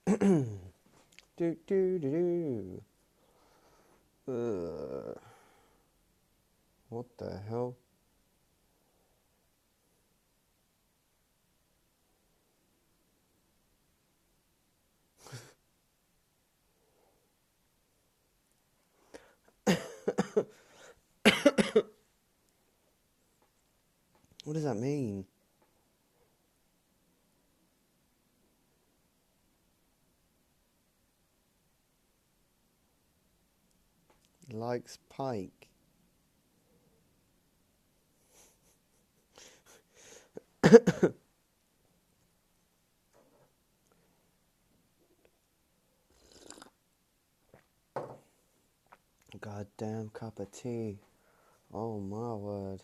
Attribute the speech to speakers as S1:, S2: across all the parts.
S1: Do do do do. What the hell? What does that mean? Likes Pike. Goddamn cup of tea. Oh my word.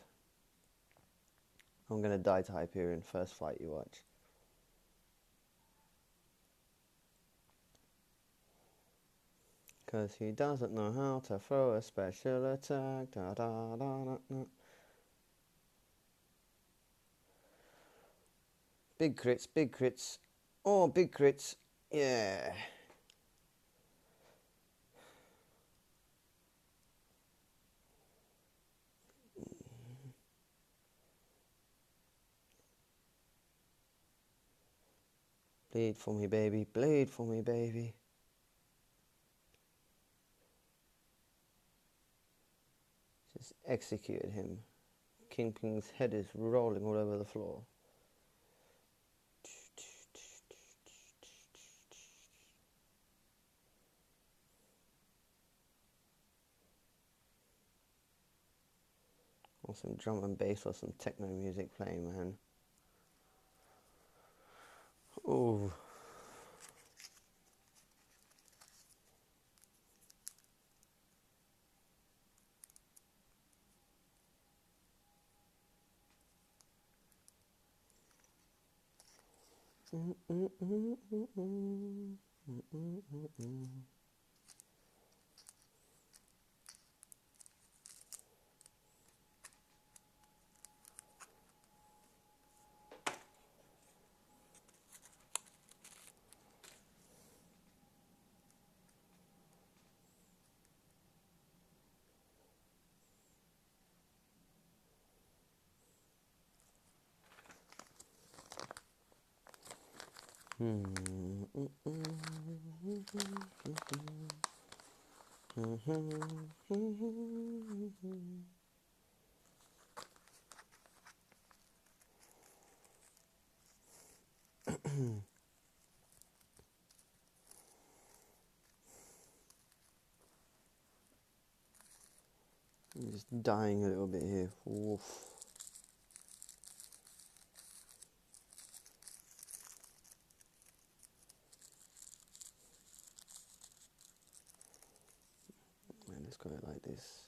S1: I'm gonna die to Hyperion first fight you watch. Cause he doesn't know how to throw a special attack. Da, da, da, da, da. Big crits, big crits. Oh, big crits. Yeah. Bleed for me, baby. Bleed for me, baby. Just executed him. Kingpin's head is rolling all over the floor. Or some drum and bass or some techno music playing, man. Ooh. I'm just dying a little bit here. Oof. Man, let's go like this.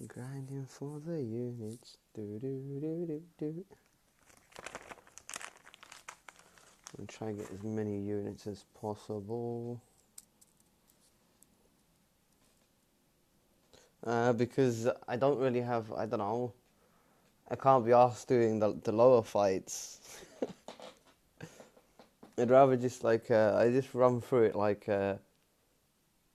S1: Grinding for the units. Do do do do do. I'm trying to get as many units as possible. Because I don't really have, I don't know, I can't be asked doing the lower fights. I'd rather just I just run through it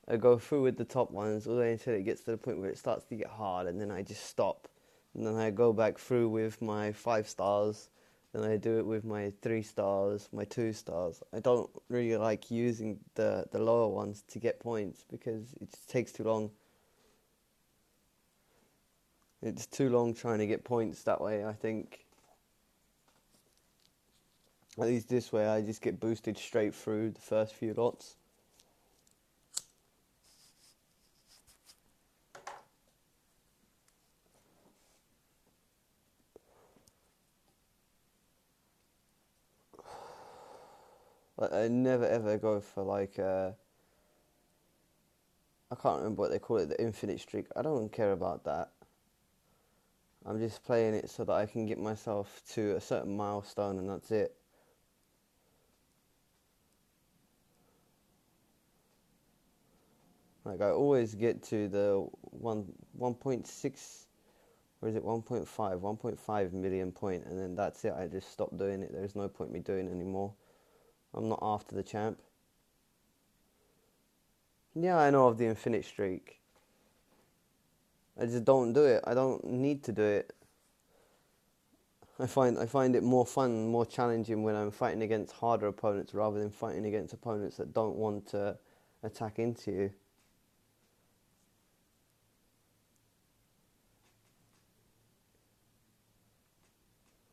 S1: I go through with the top ones all the way until it gets to the point where it starts to get hard, and then I just stop. And then I go back through with my 5 stars, then I do it with my 3 stars, my 2 stars. I don't really like using the lower ones to get points because it just takes too long. It's too long trying to get points that way, I think. At least this way I just get boosted straight through the first few lots. I never ever go for I can't remember what they call it, the infinite streak. I don't care about that. I'm just playing it so that I can get myself to a certain milestone and that's it. Like I always get to the 1.6 or is it 1.5 million point, and then that's it. I just stopped doing it. There's no point me doing it anymore. I'm not after the champ. Yeah, I know of the infinite streak. I just don't do it. I don't need to do it. I find it more fun, more challenging when I'm fighting against harder opponents rather than fighting against opponents that don't want to attack into you.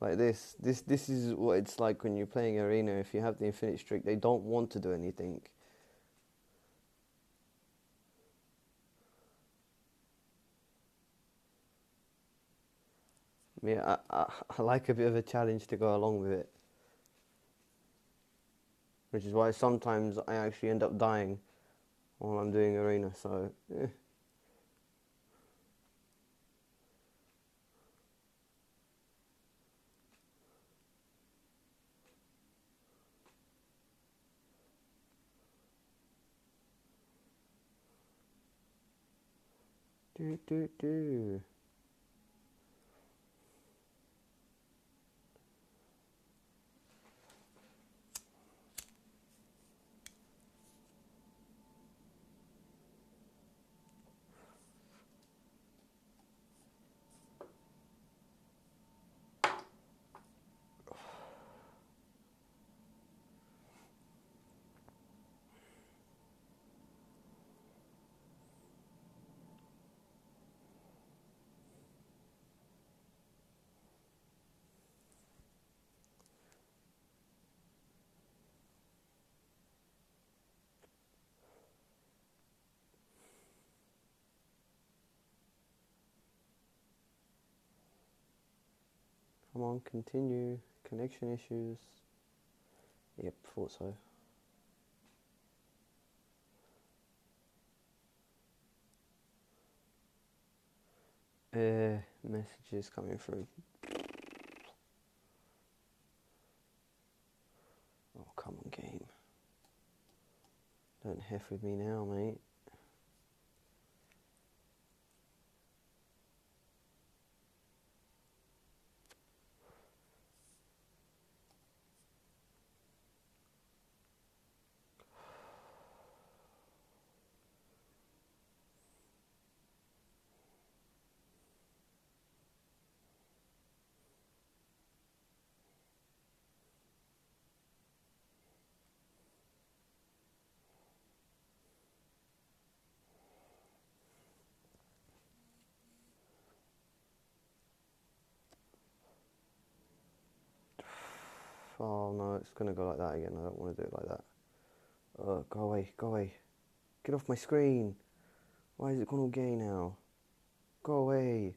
S1: Like this is what it's like when you're playing arena. If you have the infinite streak, they don't want to do anything. Yeah, I like a bit of a challenge to go along with it. Which is why sometimes I actually end up dying while I'm doing arena, so eh. Do. Come on, continue. Connection issues. Yep, thought so. Messages coming through. Oh, come on, game. Don't heff with me now, mate. Oh no, it's gonna go like that again. I don't want to do it like that. Go away, go away. Get off my screen. Why is it gone all gay now? Go away.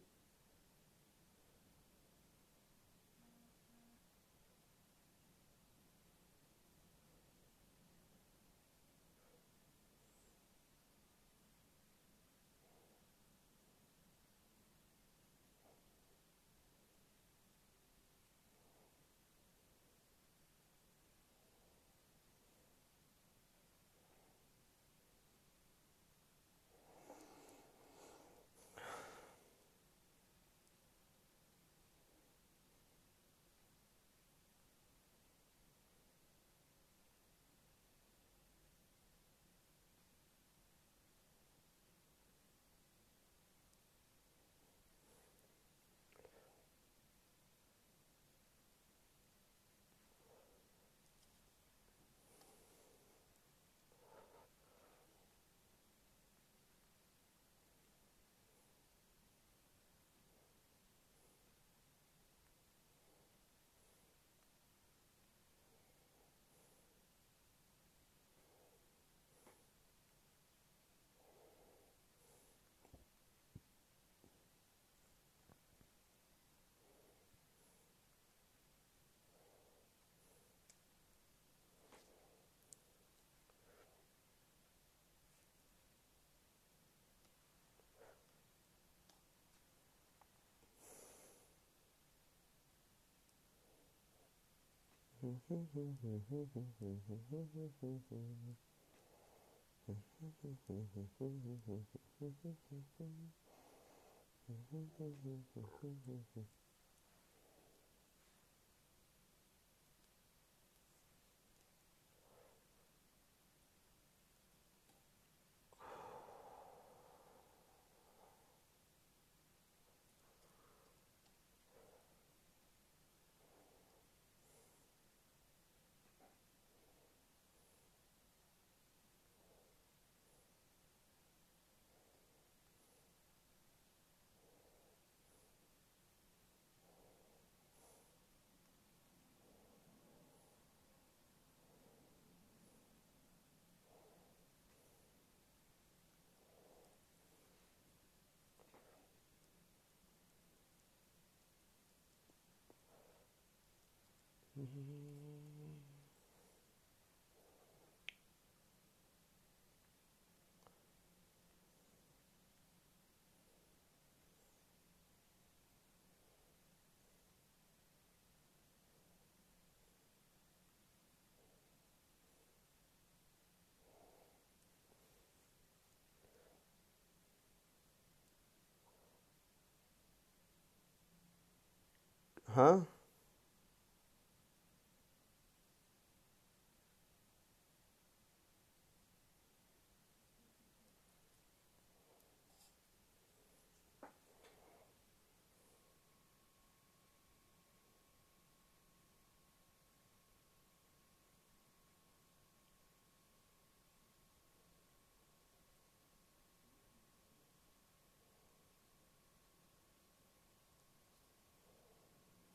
S1: Huh?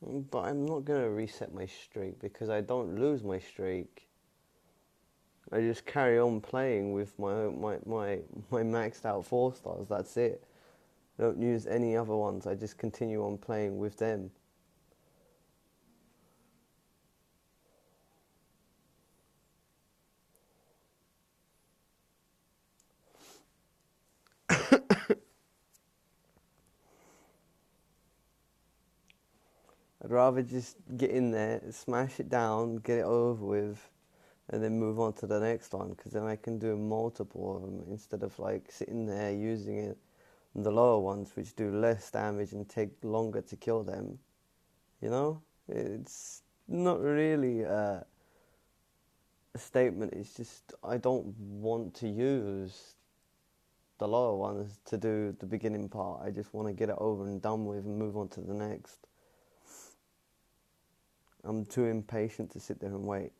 S1: But I'm not gonna reset my streak because I don't lose my streak. I just carry on playing with my maxed out 4 stars. That's it. I don't use any other ones. I just continue on playing with them. I'd rather just get in there, smash it down, get it over with, and then move on to the next one. Because then I can do multiple of them instead of like sitting there using it. The lower ones, which do less damage and take longer to kill them. You know, it's not really a statement. It's just I don't want to use the lower ones to do the beginning part. I just want to get it over and done with and move on to the next. I'm too impatient to sit there and wait.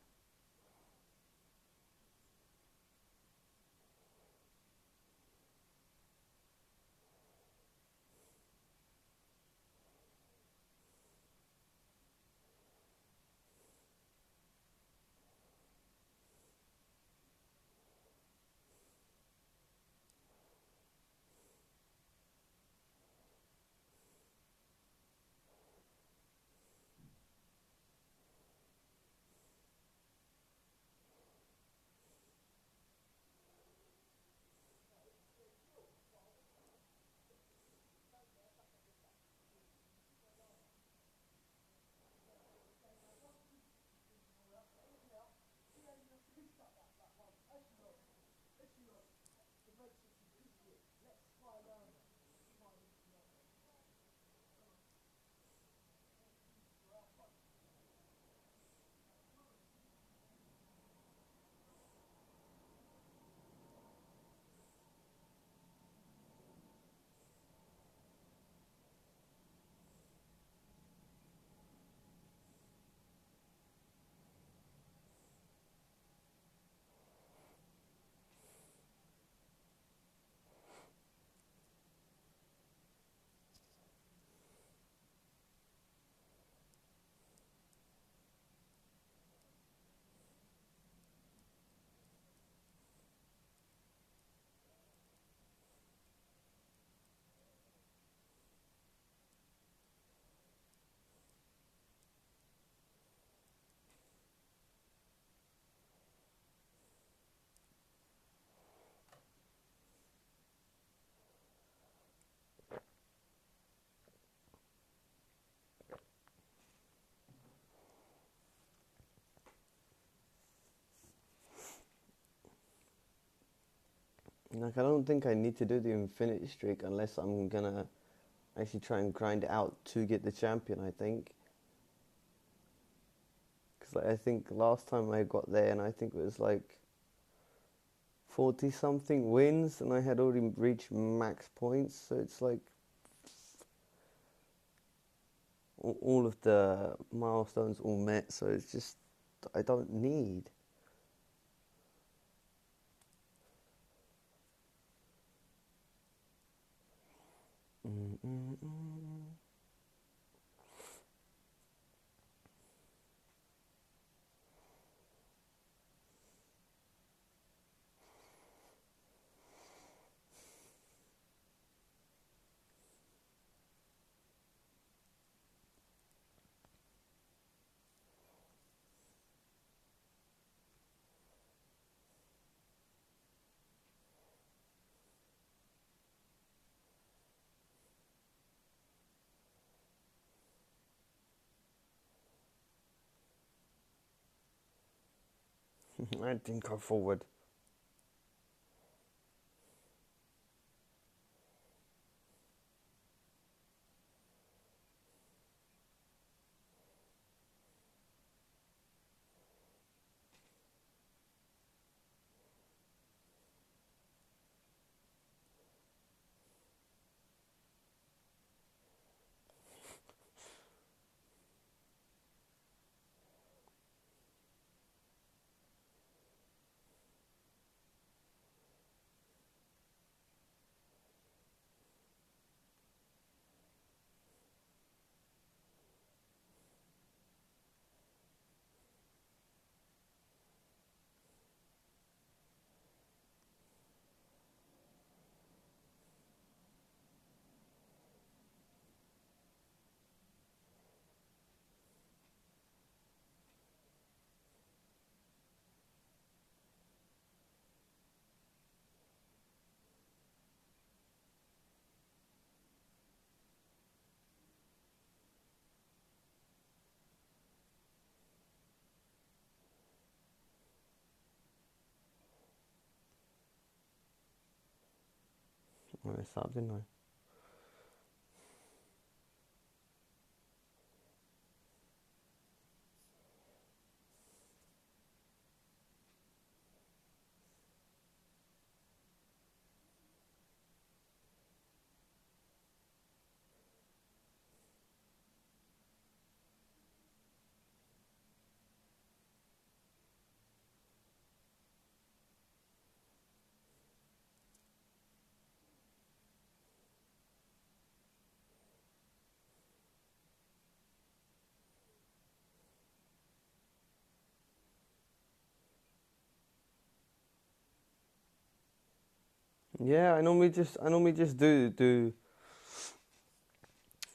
S1: Like I don't think I need to do the infinity streak unless I'm gonna actually try and grind it out to get the champion, I think. Because like, I think last time I got there, and I think it was like 40 something wins, and I had already reached max points, so it's like all of the milestones all met, so it's just I don't need. Mm-mm-mm. I didn't go forward. I messed up, didn't I? Yeah, I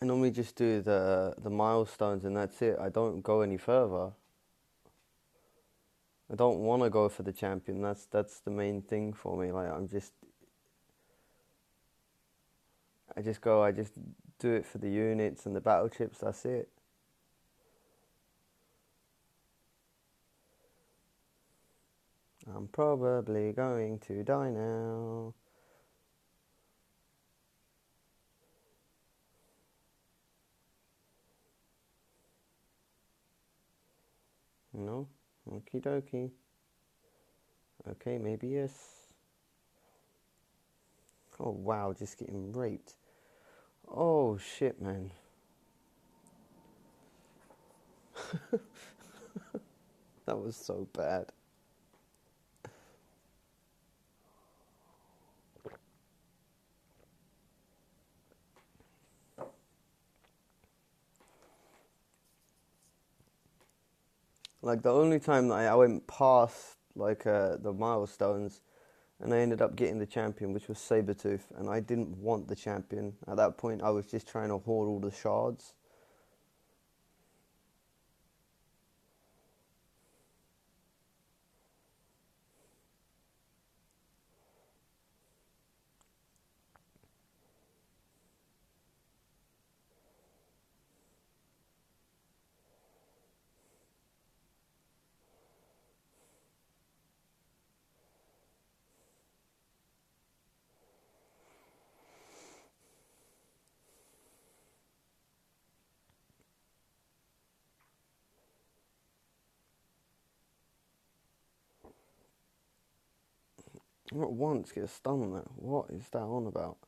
S1: normally just do the milestones and that's it. I don't go any further. I don't want to go for the champion. That's the main thing for me. Like I just do it for the units and the battle chips. That's it. I'm probably going to die now. No, okie dokie. Okay, maybe yes. Oh wow, just getting raped. Oh shit, man. That was so bad. Like the only time that I went past like the milestones and I ended up getting the champion, which was Sabretooth, and I didn't want the champion. At that point, I was just trying to hoard all the shards. Not once get stung on that. What is that on about?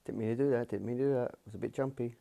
S1: Didn't mean to do that. Didn't mean to do that. It was a bit jumpy.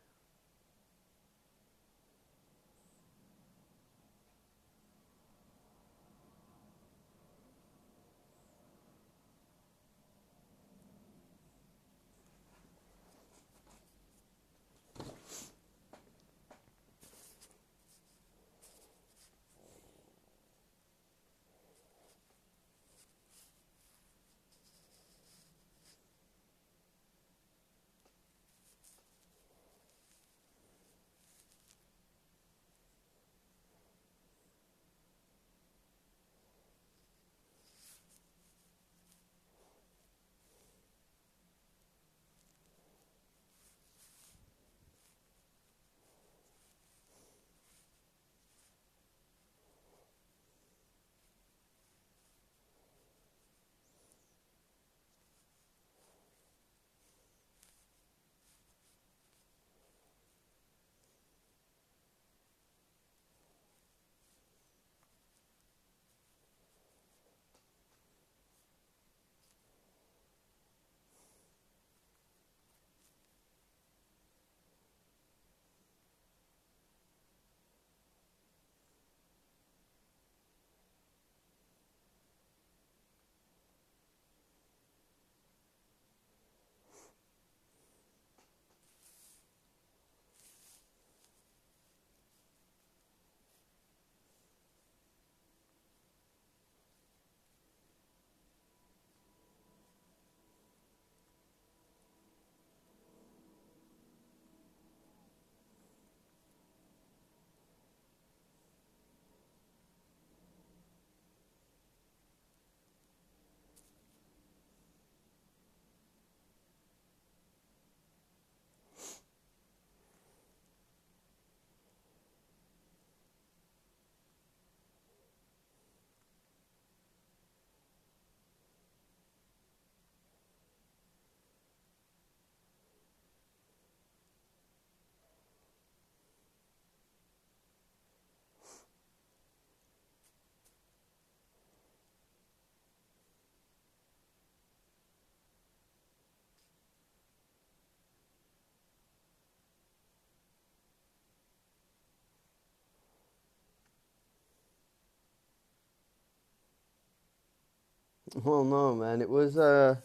S1: Well, no, man. It was. I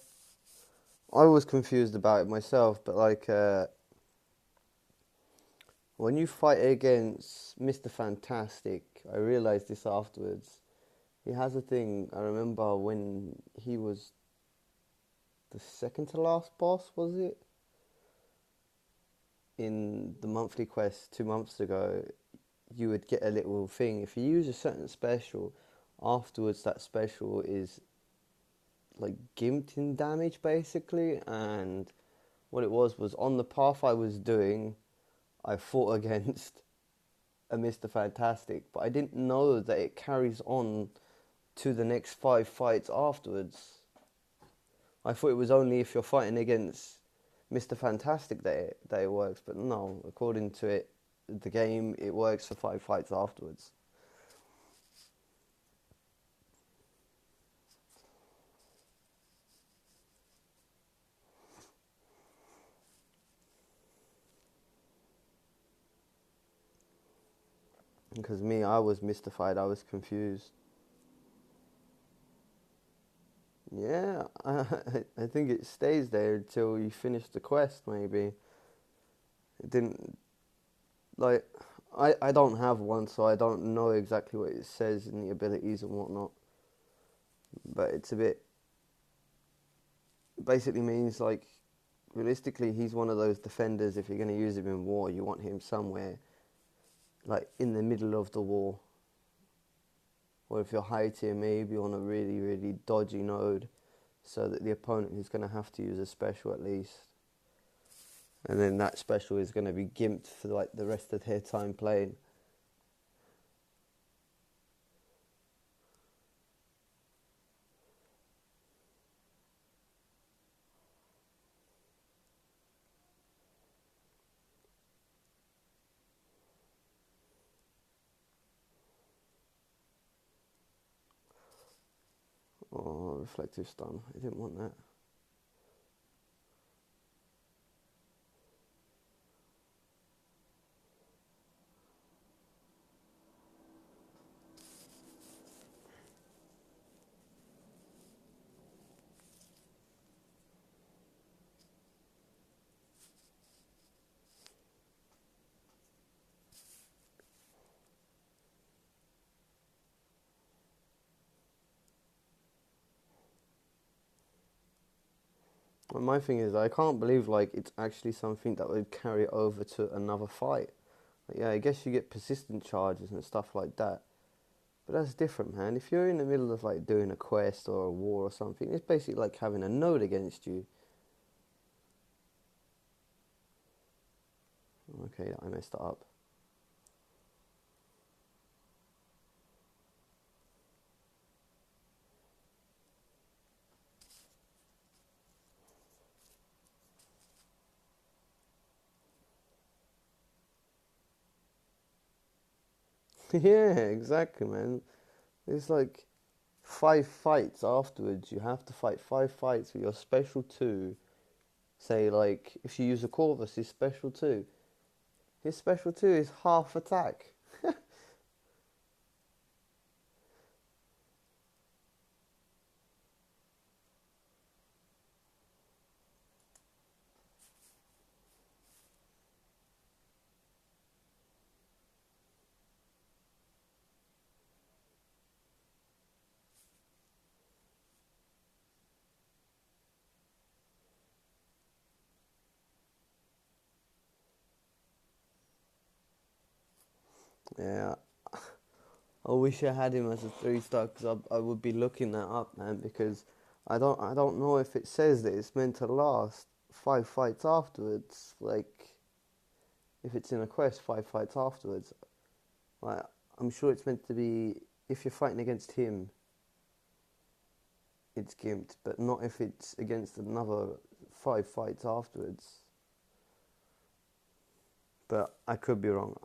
S1: was confused about it myself, but like, when you fight against Mr. Fantastic, I realized this afterwards. He has a thing. I remember when he was the second to last boss, was it? In the monthly quest 2 months ago, you would get a little thing. If you use a certain special, afterwards that special is like gimped in damage basically. And what it was on the path I was doing, I fought against a Mr. Fantastic, but I didn't know that it carries on to the next 5 fights afterwards. I thought it was only if you're fighting against Mr. Fantastic that it works, but no, according to it, the game, it works for 5 fights afterwards. Because me, I was mystified, I was confused. Yeah, I think it stays there until you finish the quest, maybe. It didn't, like, I don't have one, so I don't know exactly what it says in the abilities and whatnot. But it's a bit, basically means, like, realistically, he's one of those defenders, if you're going to use him in war, you want him somewhere, like in the middle of the war. Or if you're high tier, maybe on a really, really dodgy node, so that the opponent is going to have to use a special at least. And then that special is going to be gimped for like the rest of their time playing. Oh, reflective stun. I didn't want that. And my thing is, I can't believe like it's actually something that would carry over to another fight. Like, yeah, I guess you get persistent charges and stuff like that. But that's different, man. If you're in the middle of like doing a quest or a war or something, it's basically like having a node against you. Okay, I messed it up. Yeah, exactly, man. It's like 5 fights afterwards. You have to fight 5 fights with your special 2. Say, like, if you use a Corvus, his special 2. His special 2 is half attack. Yeah, I wish I had him as a 3-star because I would be looking that up, man. Because I don't know if it says that it's meant to last 5 fights afterwards. Like if it's in a quest, 5 fights afterwards. Like I'm sure it's meant to be if you're fighting against him, it's gimped, but not if it's against another 5 fights afterwards. But I could be wrong.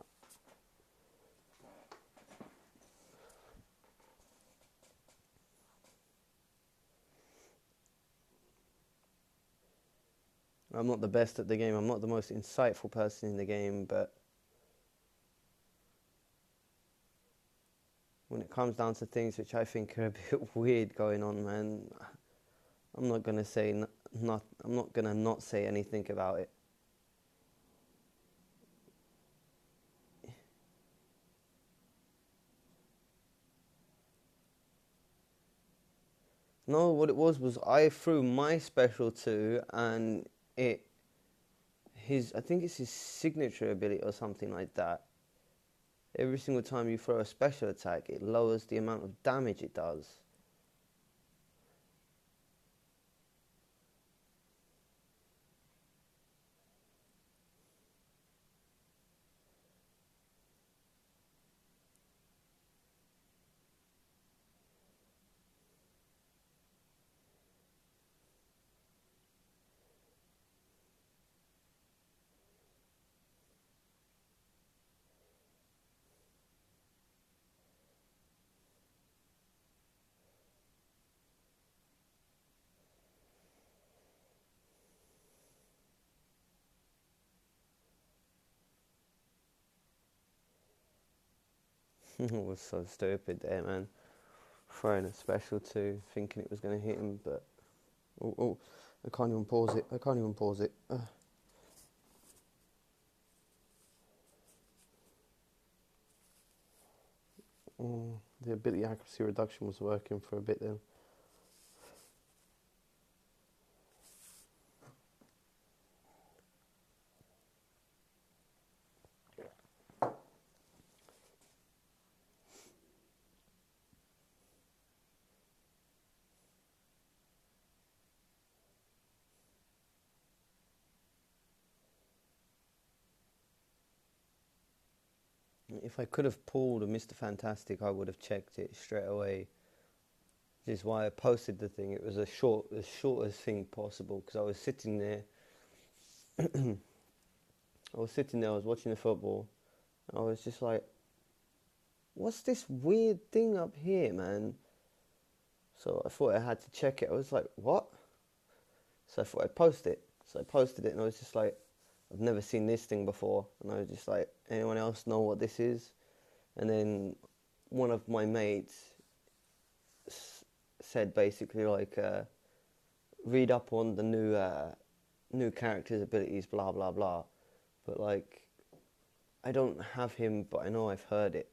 S1: I'm not the best at the game. I'm not the most insightful person in the game, but when it comes down to things which I think are a bit weird going on, man, I'm not gonna say I'm not gonna not say anything about it. No, what it was I threw my special 2, and it I think it's his signature ability or something like that. Every single time you throw a special attack, it lowers the amount of damage it does. It was so stupid there, man. Throwing a special 2, thinking it was going to hit him, but oh, I can't even pause it. I can't even pause it. The ability accuracy reduction was working for a bit then. If I could have pulled a Mr. Fantastic, I would have checked it straight away. This is why I posted the thing. It was the shortest thing possible, because I was sitting there. I was watching the football. And I was just like, what's this weird thing up here, man? So I thought I had to check it. I was like, what? So I thought I'd post it. So I posted it, and I was just like, I've never seen this thing before. And I was just like, anyone else know what this is? And then one of my mates said basically like, read up on the new character's abilities, blah blah blah. But like, I don't have him, but I know I've heard it.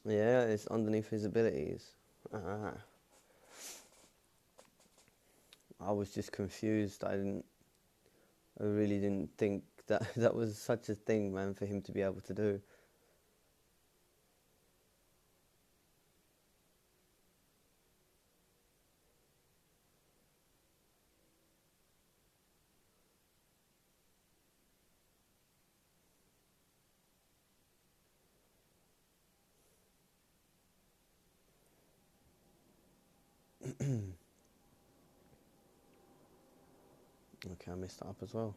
S1: Yeah, it's underneath his abilities. Ah, I was just confused. I really didn't think that that was such a thing, man, for him to be able to do. Okay, I messed that up as well.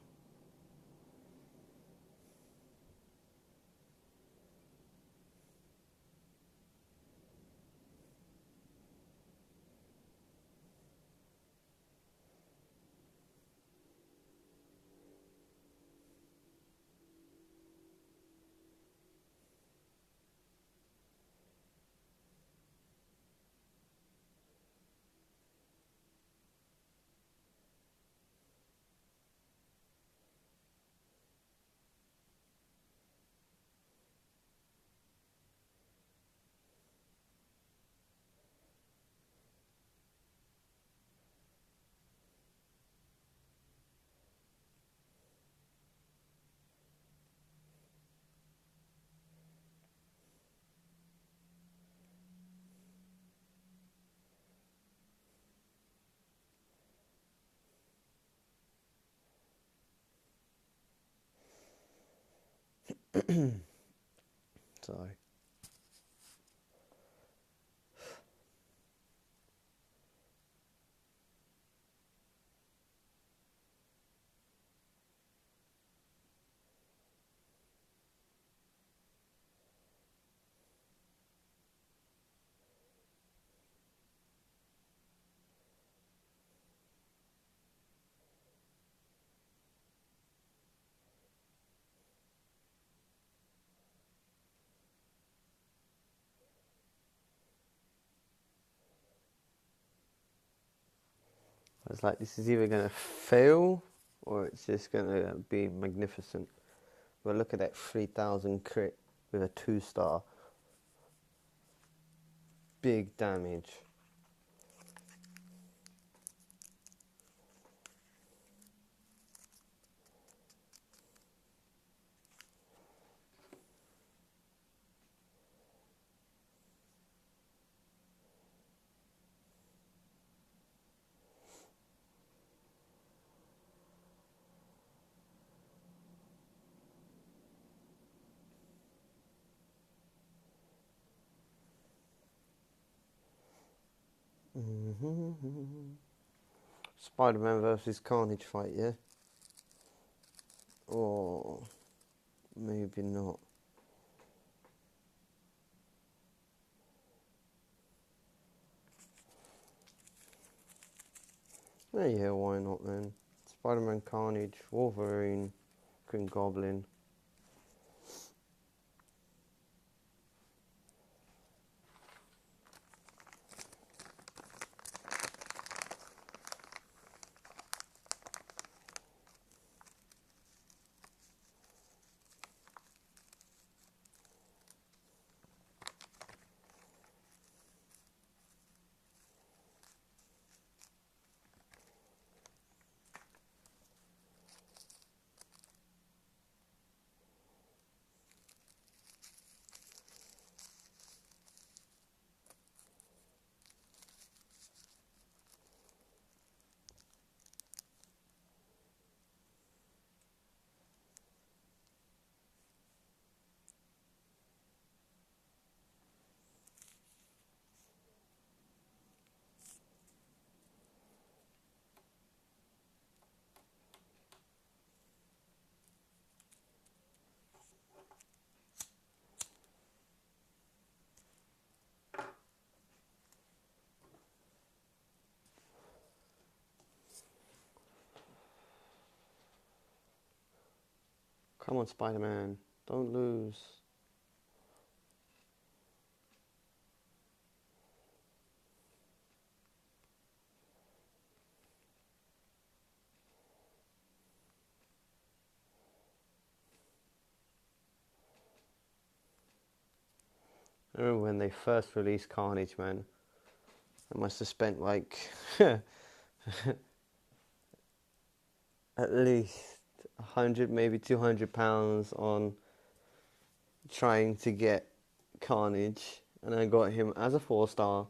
S1: Sorry. I was like, this is either going to fail or it's just going to be magnificent. But look at that 3,000 crit with a 2-star. Big damage. Spider-Man versus Carnage fight, yeah? Or maybe not. Yeah, why not then? Spider-Man, Carnage, Wolverine, Green Goblin. Come on, Spider-Man. Don't lose. I remember when they first released Carnage, man. I must have spent like at least 100, maybe £200 on trying to get Carnage, and I got him as a 4-star,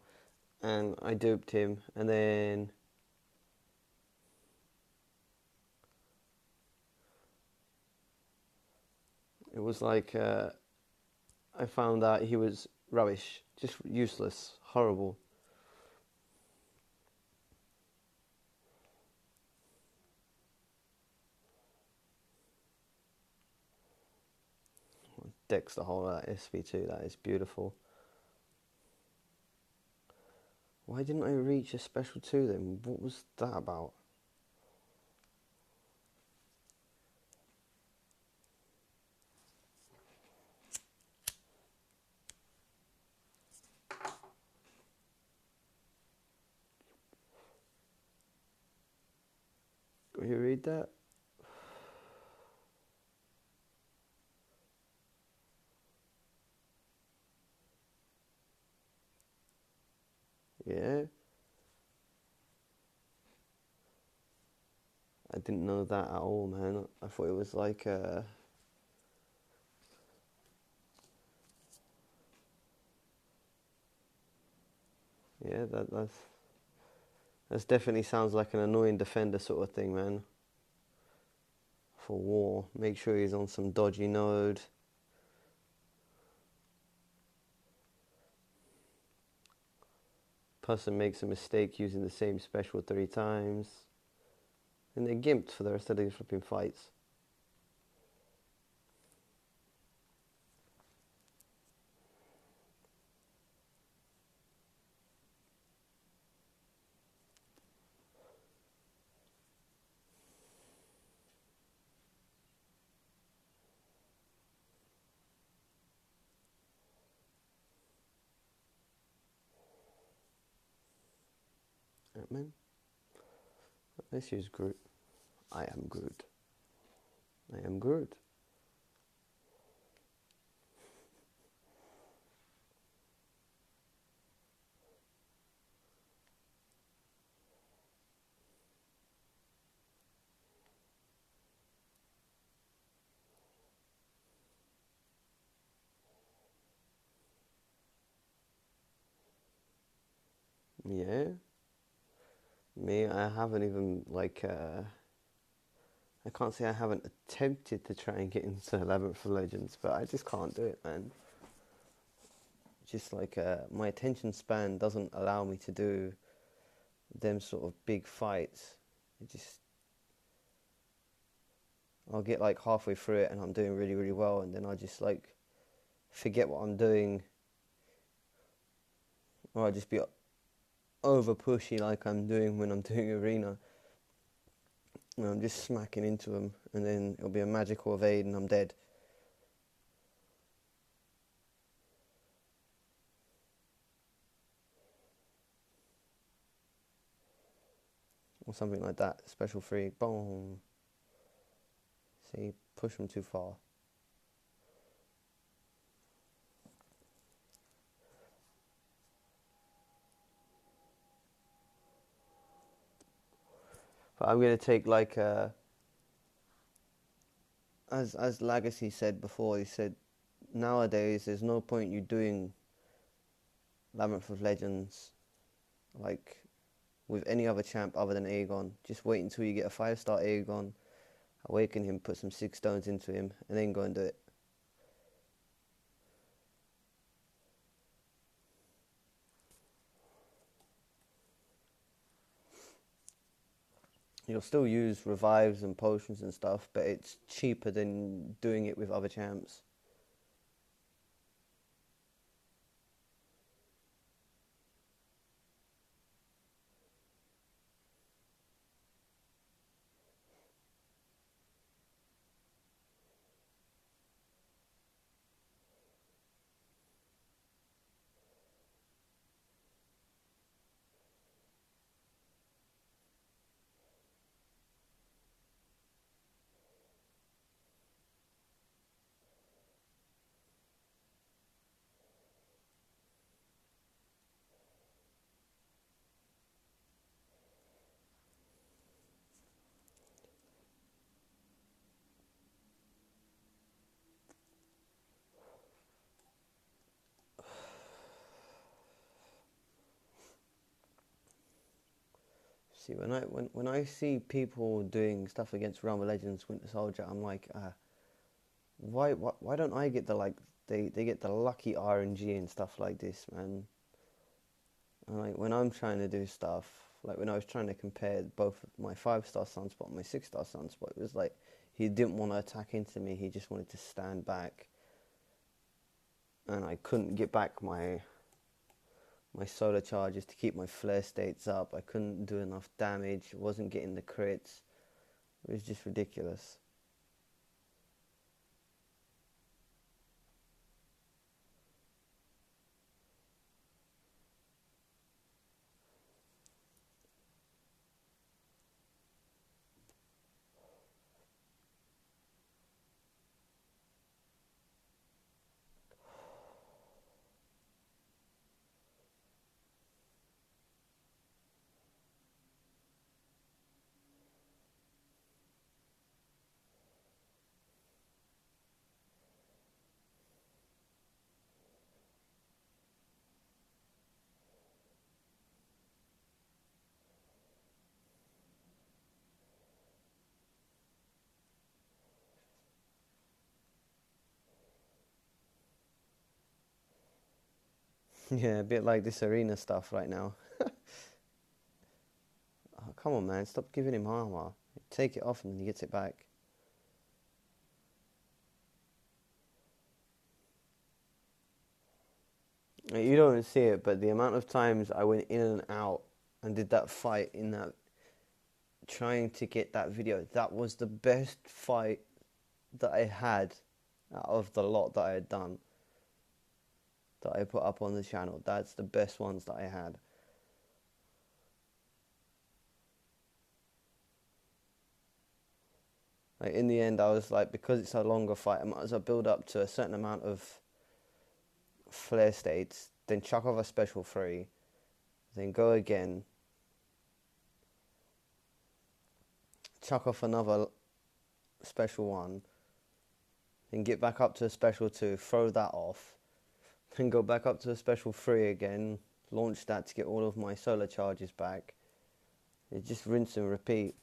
S1: and I duped him, and then it was like I found out he was rubbish, just useless, horrible. Decks the whole of that SV2, that is beautiful. Why didn't I reach a special 2 then? What was that about? Will you read that? Yeah. I didn't know that at all, man. I thought it was like yeah, that's definitely sounds like an annoying defender sort of thing, man. For war, make sure he's on some dodgy node. Person makes a mistake using the same special 3 times, and they're gimped for the rest of the flipping fights. Ant-Man? Let's use Groot. I am Groot. I am Groot. Yeah. Me, I haven't even like I can't say I haven't attempted to try and get into 11th of Legends, but I just can't do it, man. Just like my attention span doesn't allow me to do them sort of big fights. It just I'll get like halfway through it and I'm doing really, really well, and then I just like forget what I'm doing, or I'll just be over pushy like I'm doing when I'm doing arena. And I'm just smacking into them, and then it'll be a magical evade and I'm dead. Or something like that. Special 3, boom. See, push them too far. But I'm gonna take like as Legacy said before. He said nowadays there's no point you doing Labyrinth of Legends like with any other champ other than Aegon. Just wait until you get a 5-star Aegon, awaken him, put some 6 stones into him, and then go and do it. You'll still use revives and potions and stuff, but it's cheaper than doing it with other champs. See, when I see people doing stuff against Realm of Legends Winter Soldier, I'm like, why don't I get the like they get the lucky RNG and stuff like this, man? And like when I'm trying to do stuff, like when I was trying to compare both my 5-star Sunspot and my 6-star Sunspot, it was like he didn't want to attack into me, he just wanted to stand back, and I couldn't get back my solar charges to keep my flare states up. I couldn't do enough damage, wasn't getting the crits. It was just ridiculous. Yeah, a bit like this arena stuff right now. Oh, come on, man, stop giving him armor. Take it off and then he gets it back. You don't see it, but the amount of times I went in and out and did that fight in that, trying to get that video, that was the best fight that I had out of the lot that I had done, that I put up on the channel. That's the best ones that I had. Like in the end, I was like, because it's a longer fight, I might as well build up to a certain amount of flare states, then chuck off a special 3, then go again, chuck off another special 1, then get back up to a special 2, throw that off, then go back up to a special 3 again, launch that to get all of my solar charges back. It's just rinse and repeat.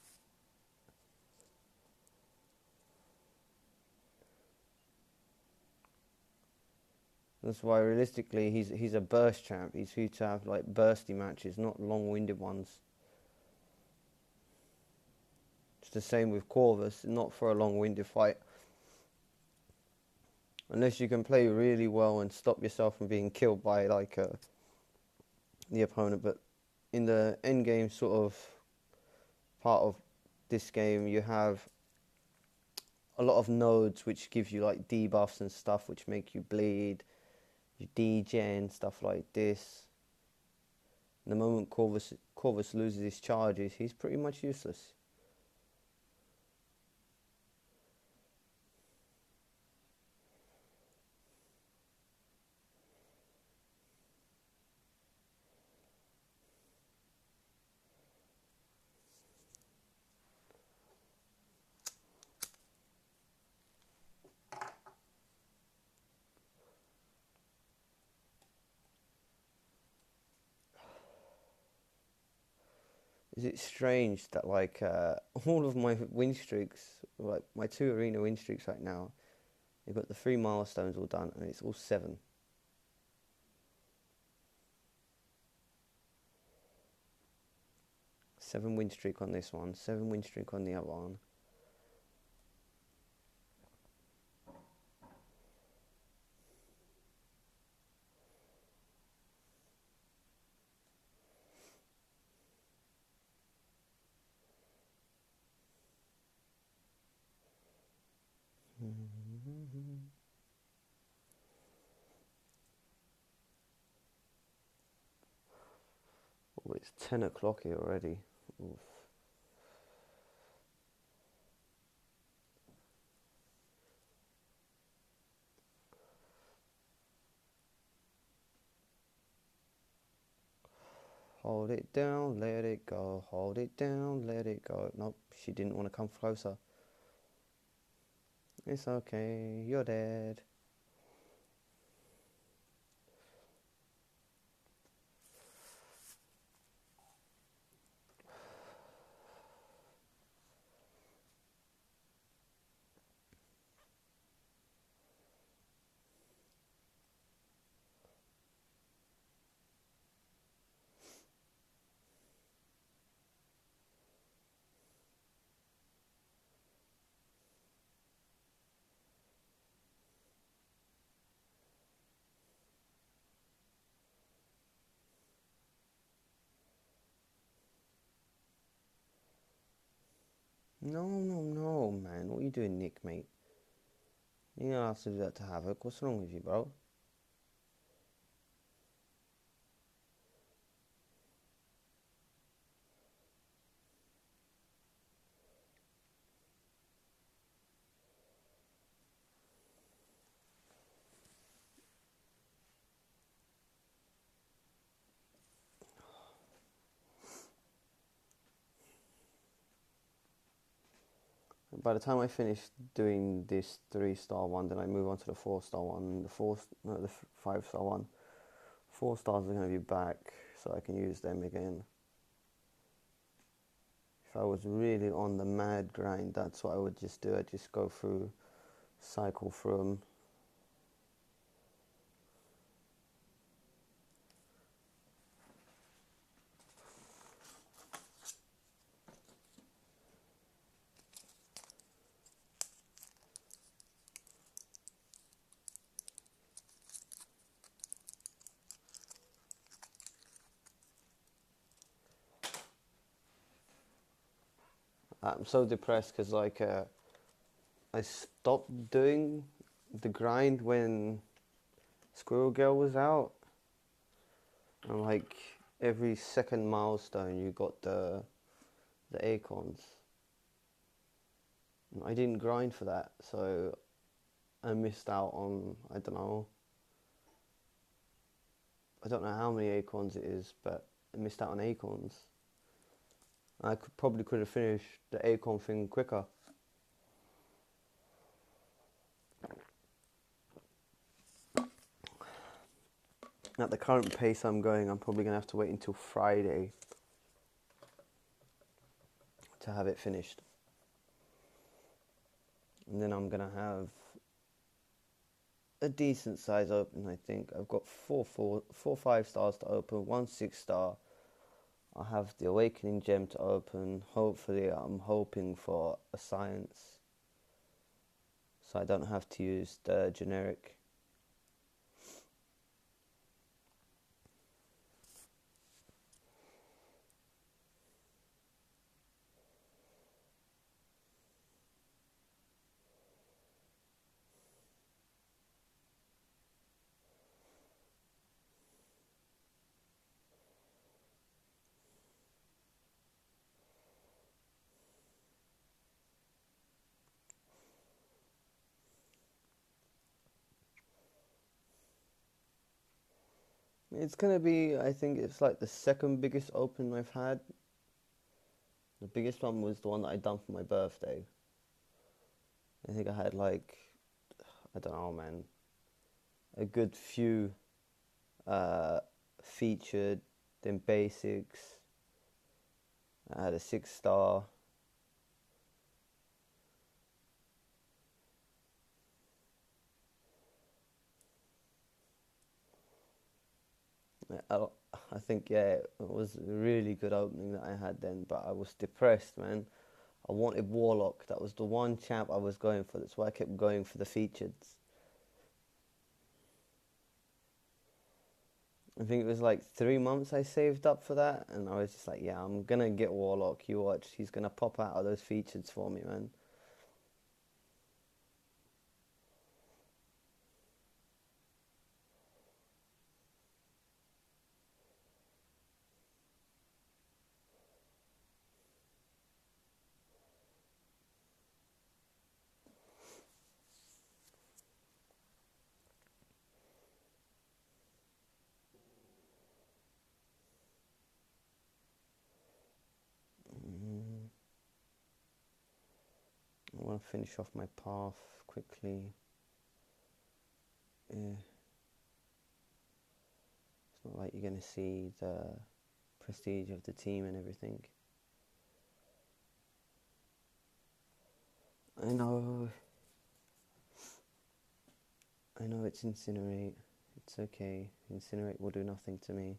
S1: That's why realistically he's a burst champ. He's here to have like bursty matches, not long-winded ones. It's the same with Corvus, not for a long-winded fight. Unless you can play really well and stop yourself from being killed by like the opponent. But in the end game sort of part of this game, you have a lot of nodes which give you like debuffs and stuff which make you bleed. You degen, stuff like this. The moment Corvus loses his charges, he's pretty much useless. Is it strange that like all of my win streaks, like my 2 arena win streaks right now, they've got the 3 milestones all done and it's all 7. 7 win streak on this one, 7 win streak on the other one. Oh, it's 10 o'clock here already. Oof. Hold it down, let it go. Hold it down, let it go. Nope, she didn't want to come closer. It's okay, you're dead. No, no, no, man. What are you doing, Nick, mate? You don't have to do that to Havoc. What's wrong with you, bro? By the time I finish doing this 3-star one, then I move on to the 4-star one. The 5-star one. 4 stars are going to be back, so I can use them again. If I was really on the mad grind, that's what I would just do. I'd just go through, cycle through them. I'm so depressed because I stopped doing the grind when Squirrel Girl was out, and like every second milestone you got the acorns. I didn't grind for that, so I missed out on, I don't know how many acorns it is, but I missed out on acorns. I probably could have finished the acorn thing quicker. At the current pace I'm going, I'm probably going to have to wait until Friday to have it finished. And then I'm going to have a decent size open, I think. I've got four 5-stars to open, 1 6-star. I have the Awakening Gem to open. Hopefully, I'm hoping for a Science, so I don't have to use the generic. It's gonna be, I think it's like the second biggest open I've had. The biggest one was the one that I done for my birthday. I think I had like, I don't know, man, a good few featured, then basics. I had a 6-star. I think, yeah, it was a really good opening that I had then, but I was depressed, man. I wanted Warlock. That was the one champ I was going for. That's why I kept going for the features. I think it was like 3 months I saved up for that, and I was just like, yeah, I'm gonna get Warlock. You watch, he's gonna pop out of those features for me, man. I want to finish off my path quickly. Yeah. It's not like you're gonna see the prestige of the team and everything. I know. I know it's Incinerate. It's okay. Incinerate will do nothing to me.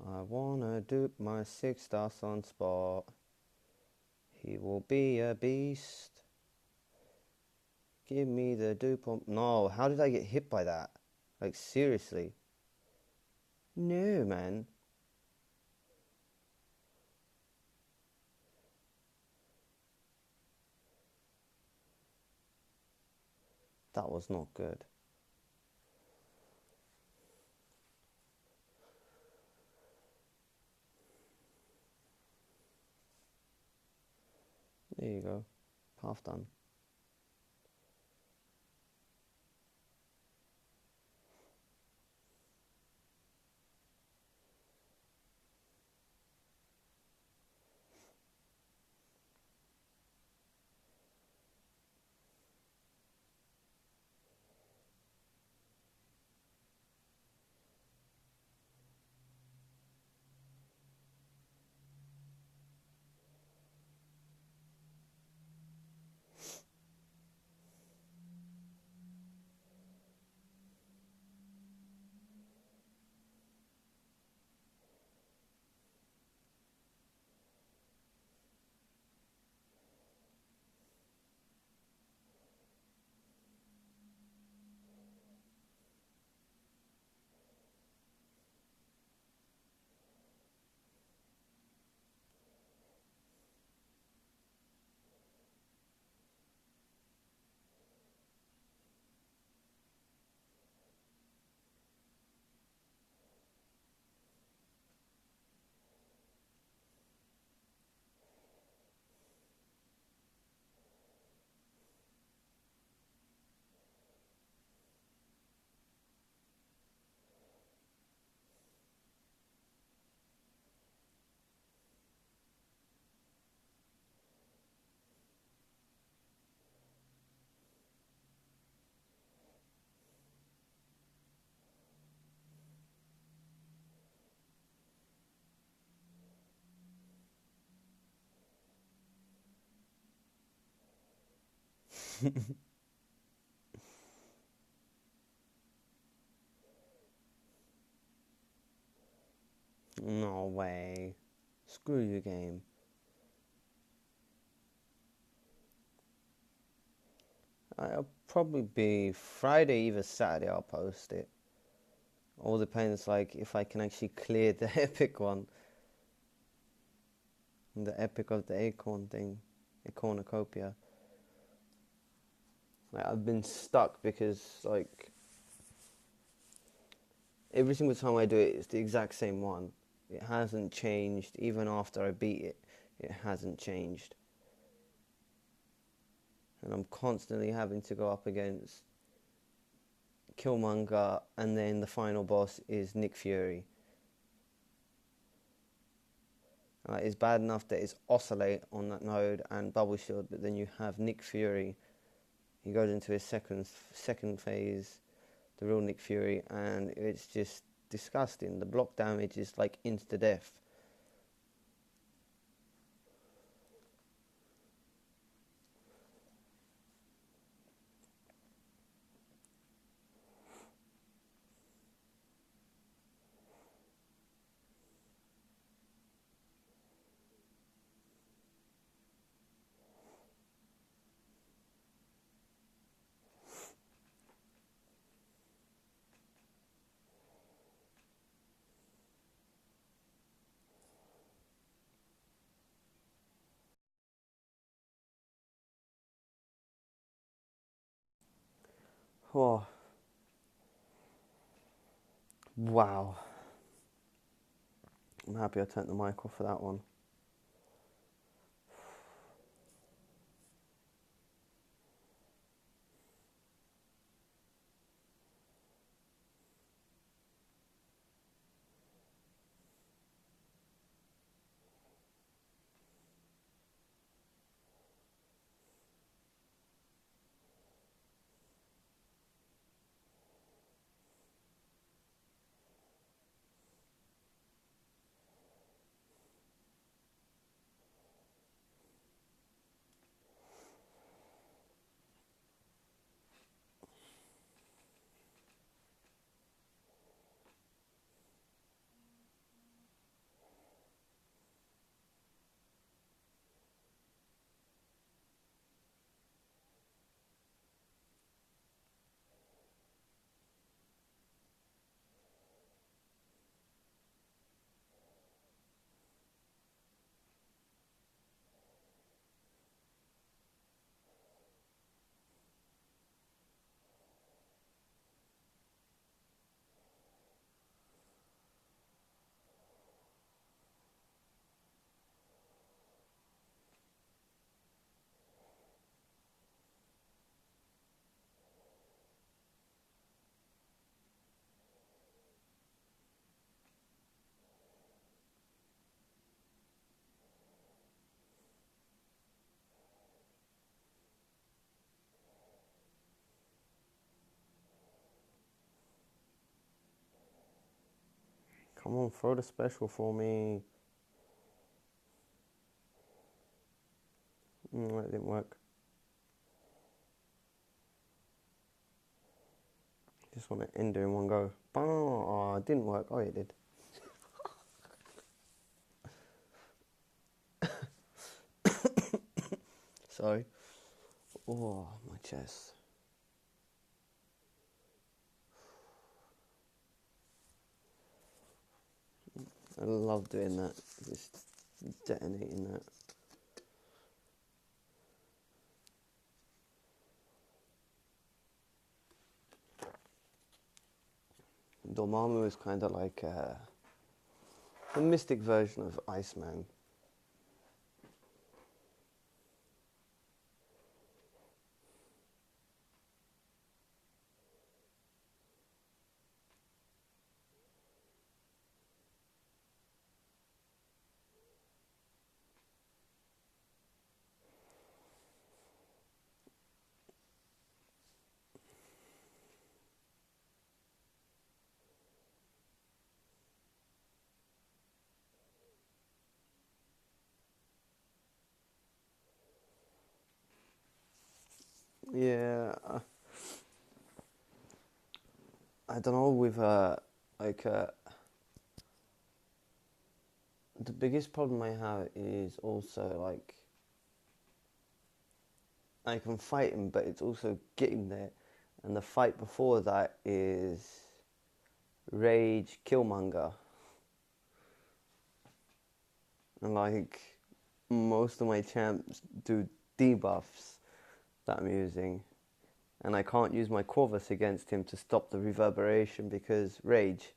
S1: I wanna dupe my 6-star Sunspot. He will be a beast. Give me the dupe on... No, how did I get hit by that? Like, seriously. No, man. That was not good. There you go. Half done. No way. Screw you, game. I'll probably be Friday, either Saturday. I'll post it. All depends, like, if I can actually clear the epic one, the epic of the acorn thing, cornucopia. Like, I've been stuck because, like, every single time I do it, it's the exact same one. It hasn't changed even after I beat it. It hasn't changed, and I'm constantly having to go up against Killmonger, and then the final boss is Nick Fury. It's bad enough that it's Oscillate on that node and Bubble Shield, but then you have Nick Fury. He goes into his second phase, the real Nick Fury, and it's just disgusting. The block damage is like insta death. Oh, wow. I'm happy I turned the mic off for that one. Come on, throw the special for me. That didn't work. Just want to end it in one go. Oh, it didn't work. Oh, it did. Sorry. Oh, my chest. I love doing that. Just detonating that. Dormammu is kind of like a mystic version of Iceman. Yeah, I don't know with like the biggest problem I have is also like I can fight him, but it's also getting there. And the fight before that is Rage Killmonger. And like most of my champs do debuffs that I'm using. And I can't use my Corvus against him to stop the reverberation because Rage.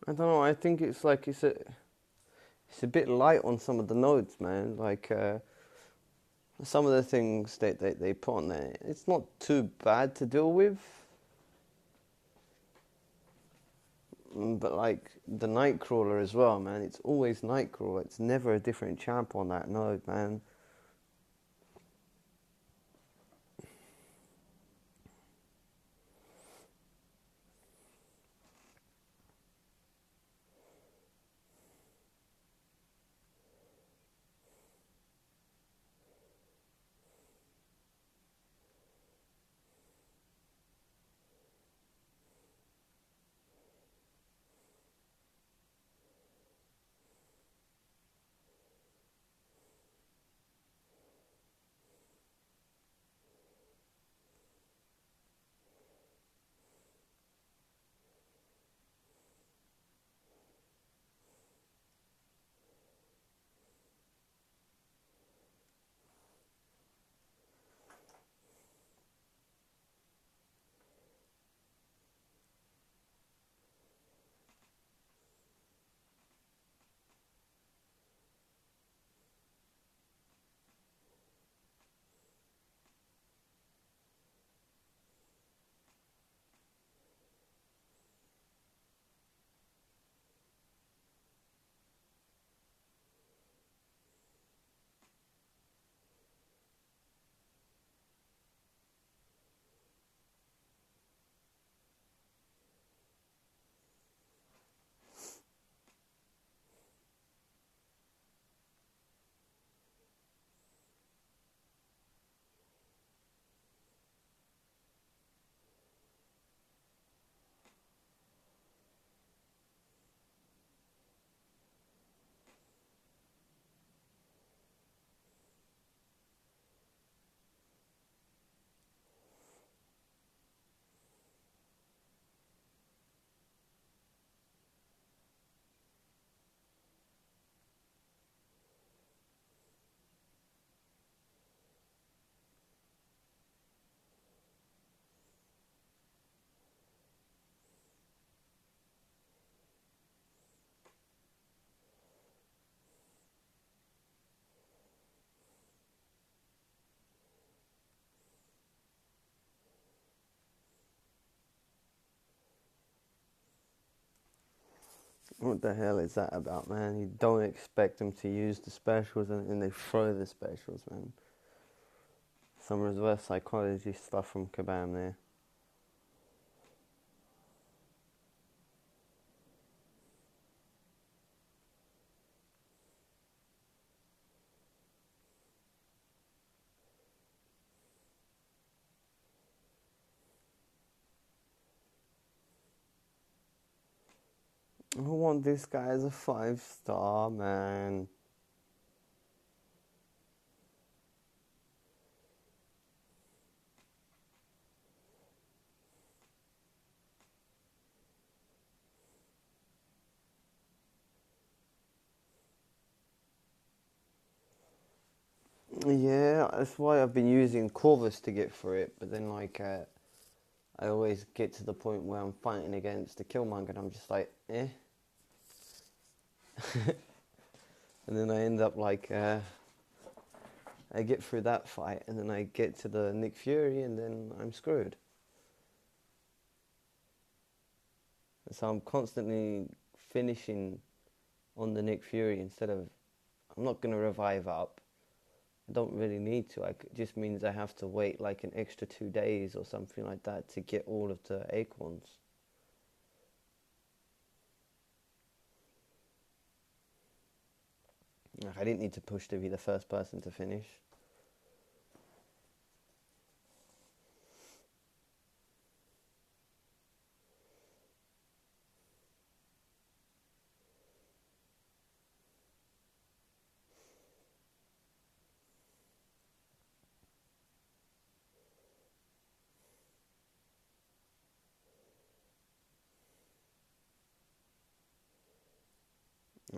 S1: I don't know, I think it's like it's a bit light on some of the nodes, man. Like some of the things they put on there, it's not too bad to deal with. But like the Nightcrawler as well, man. It's always Nightcrawler. It's never a different champ on that node, man. What the hell is that about, man? You don't expect them to use the specials and they throw the specials, man. Some reverse psychology stuff from Kabam there. I want this guy as a 5-star, man. Yeah, that's why I've been using Corvus to get through it, but then I always get to the point where I'm fighting against the Killmonger and I'm just like, eh. And then I end up I get through that fight and then I get to the Nick Fury and then I'm screwed. So I'm constantly finishing on the Nick Fury instead of, I'm not going to revive up. I don't really need to. It just means I have to wait like an extra 2 days or something like that to get all of the acorns. Like, I didn't need to push to be the first person to finish.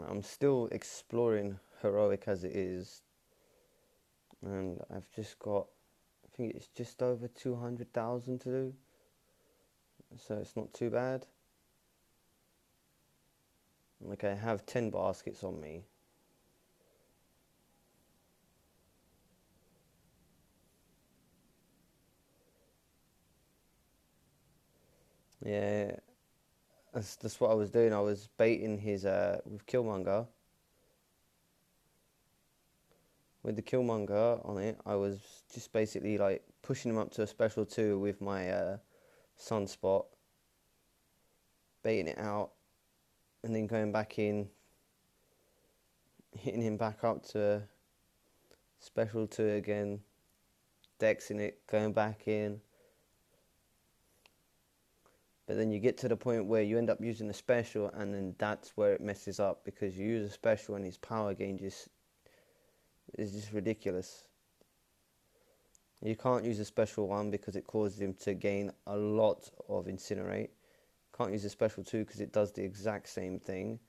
S1: I'm still exploring heroic as it is, and I've just got, I think it's just over 200,000 to do, so it's not too bad. Like, I have 10 baskets on me. Yeah, that's what I was doing. I was baiting his with Killmonger. With the Killmonger on it, I was just basically like pushing him up to a special 2 with my Sunspot, baiting it out, and then going back in, hitting him back up to special 2 again, dexing it, going back in. But then you get to the point where you end up using a special, and then that's where it messes up, because you use a special and his power gain is just ridiculous. You can't use a special 1 because it causes him to gain a lot of Incinerate. Can't use a special 2 because it does the exact same thing.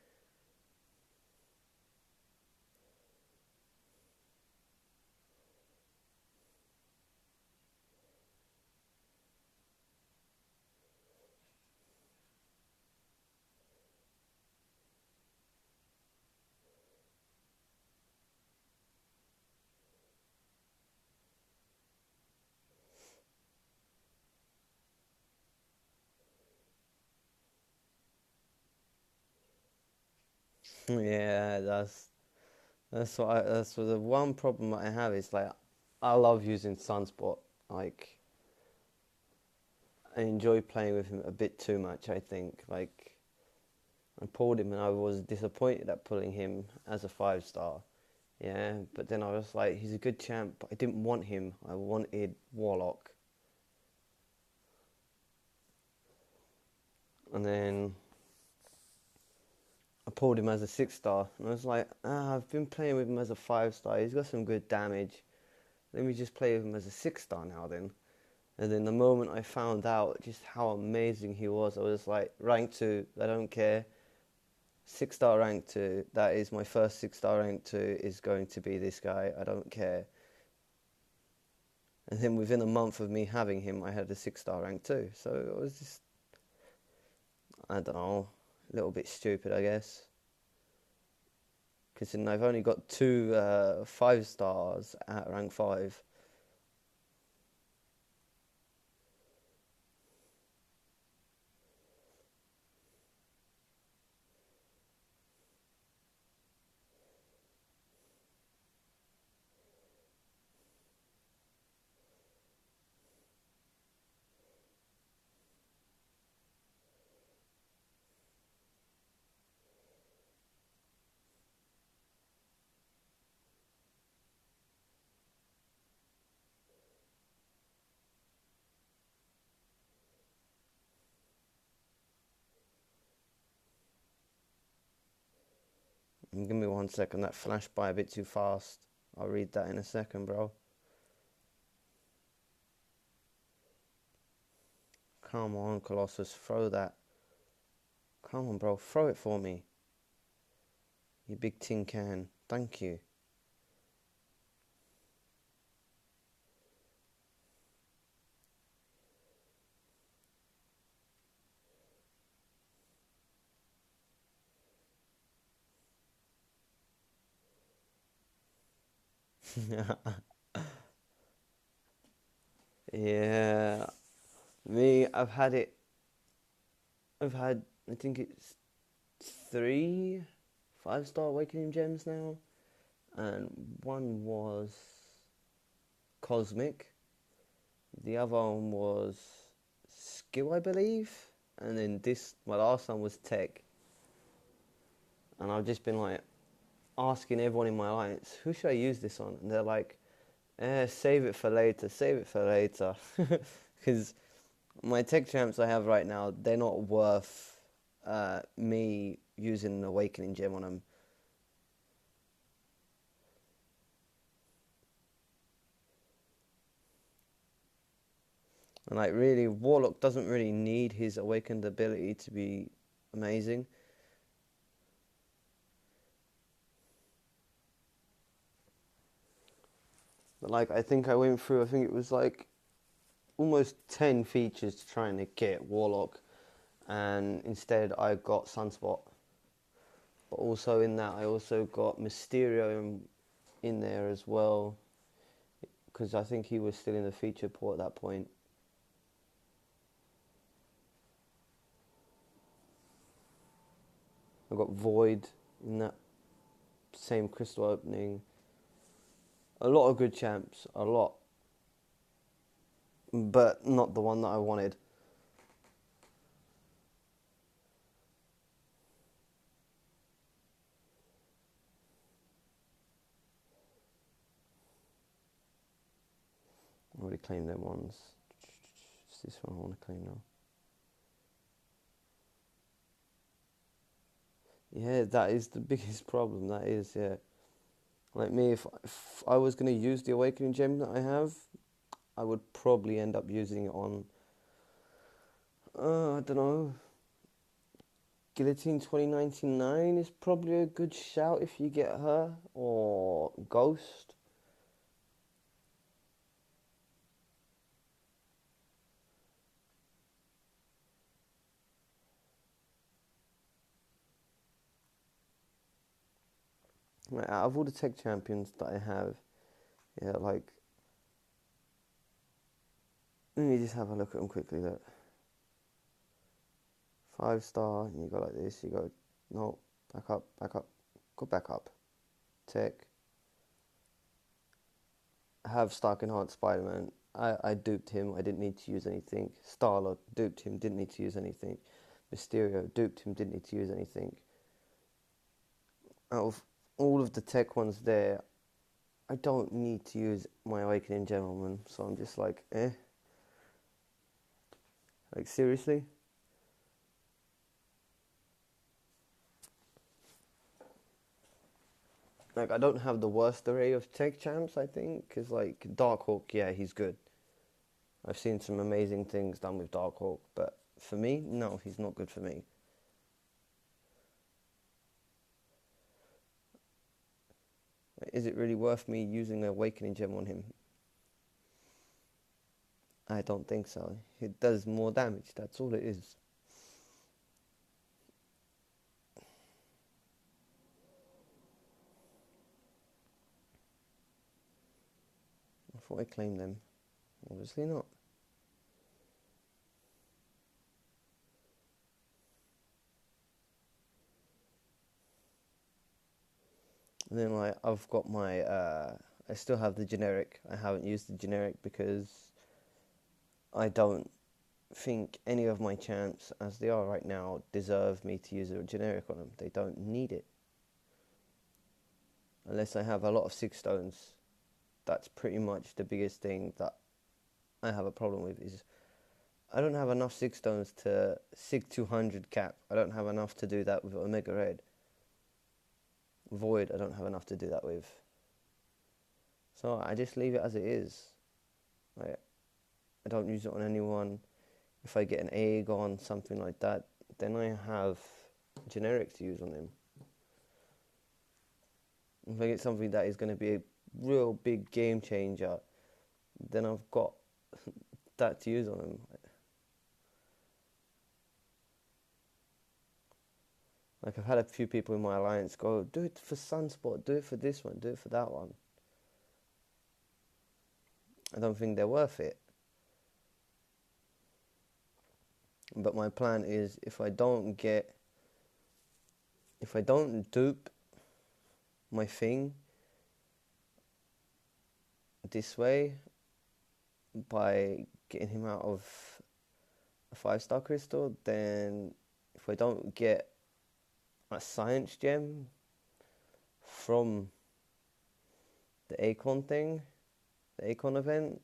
S1: Yeah, that's what the one problem I have is like, I love using Sunspot. Like, I enjoy playing with him a bit too much, I think. Like, I pulled him and I was disappointed at pulling him as a 5-star. Yeah, but then I was like, he's a good champ, but I didn't want him. I wanted Warlock. And then I pulled him as a 6-star, and I was like, I've been playing with him as a 5-star. He's got some good damage. Let me just play with him as a 6-star now then. And then the moment I found out just how amazing he was, I was like, rank 2, I don't care. 6-star rank 2, that is my first 6-star rank 2 is going to be this guy. I don't care. And then within a month of me having him, I had a 6-star rank 2. So it was just, I don't know, a little bit stupid, I guess. Because then I've only got 2 5-stars at rank 5. Give me 1 second. That flashed by a bit too fast. I'll read that in a second, bro. Come on, Colossus. Throw that. Come on, bro. Throw it for me. You big tin can. Thank you. Yeah. Me, I've had, I think it's 3 5-star Awakening Gems now. And one was Cosmic. The other one was Skill, I believe. And then my last one was Tech. And I've just been like asking everyone in my alliance, who should I use this on? And they're like, save it for later, save it for later. Because my tech champs I have right now, they're not worth me using an Awakening Gem on them. And like really, Warlock doesn't really need his Awakened ability to be amazing. But like, I think it was like almost 10 features to try and get Warlock. And instead I got Sunspot. But also in that, I also got Mysterio in there as well. Because I think he was still in the feature port at that point. I got Void in that same crystal opening. A lot of good champs, a lot. But not the one that I wanted. I already claimed them ones. It's this one I want to claim now. Yeah, that is the biggest problem. That is, yeah. Like me, if I was going to use the Awakening Gem that I have, I would probably end up using it on, I don't know, Guillotine 2099 is probably a good shout if you get her, or Ghost. Like, out of all the tech champions that I have, yeah, like, let me just have a look at them quickly. Look, 5-star, and you go like this. You go, no, back up, go back up. Tech. I have Stark Enhanced Spider-Man. I duped him. I didn't need to use anything. Star-Lord, duped him. Didn't need to use anything. Mysterio, duped him. Didn't need to use anything. Out of all of the tech ones there, I don't need to use my Awakening Gentleman, so I'm just like, eh. Like, seriously? Like, I don't have the worst array of tech champs, I think, because, like, Darkhawk, yeah, he's good. I've seen some amazing things done with Darkhawk, but for me, no, he's not good for me. Is it really worth me using an Awakening Gem on him? I don't think so. It does more damage, that's all it is. I thought I claimed them. Obviously not. And then like I've got my I still have the generic. I haven't used the generic because I don't think any of my champs as they are right now deserve me to use a generic on them. They don't need it. Unless I have a lot of 6 stones. That's pretty much the biggest thing that I have a problem with is I don't have enough 6 stones to sig 200 cap. I don't have enough to do that with Omega Red. Void, I don't have enough to do that with. So I just leave it as it is. Like, I don't use it on anyone. If I get an Aegon, something like that, then I have generic to use on him. If I get something that is going to be a real big game changer, then I've got that to use on him. Like, I've had a few people in my alliance go, do it for Sunspot, do it for this one, do it for that one. I don't think they're worth it. But my plan is, if I don't dupe my thing this way by getting him out of a 5-star crystal, then if I don't get a science gem from the Aegon thing, the Aegon event,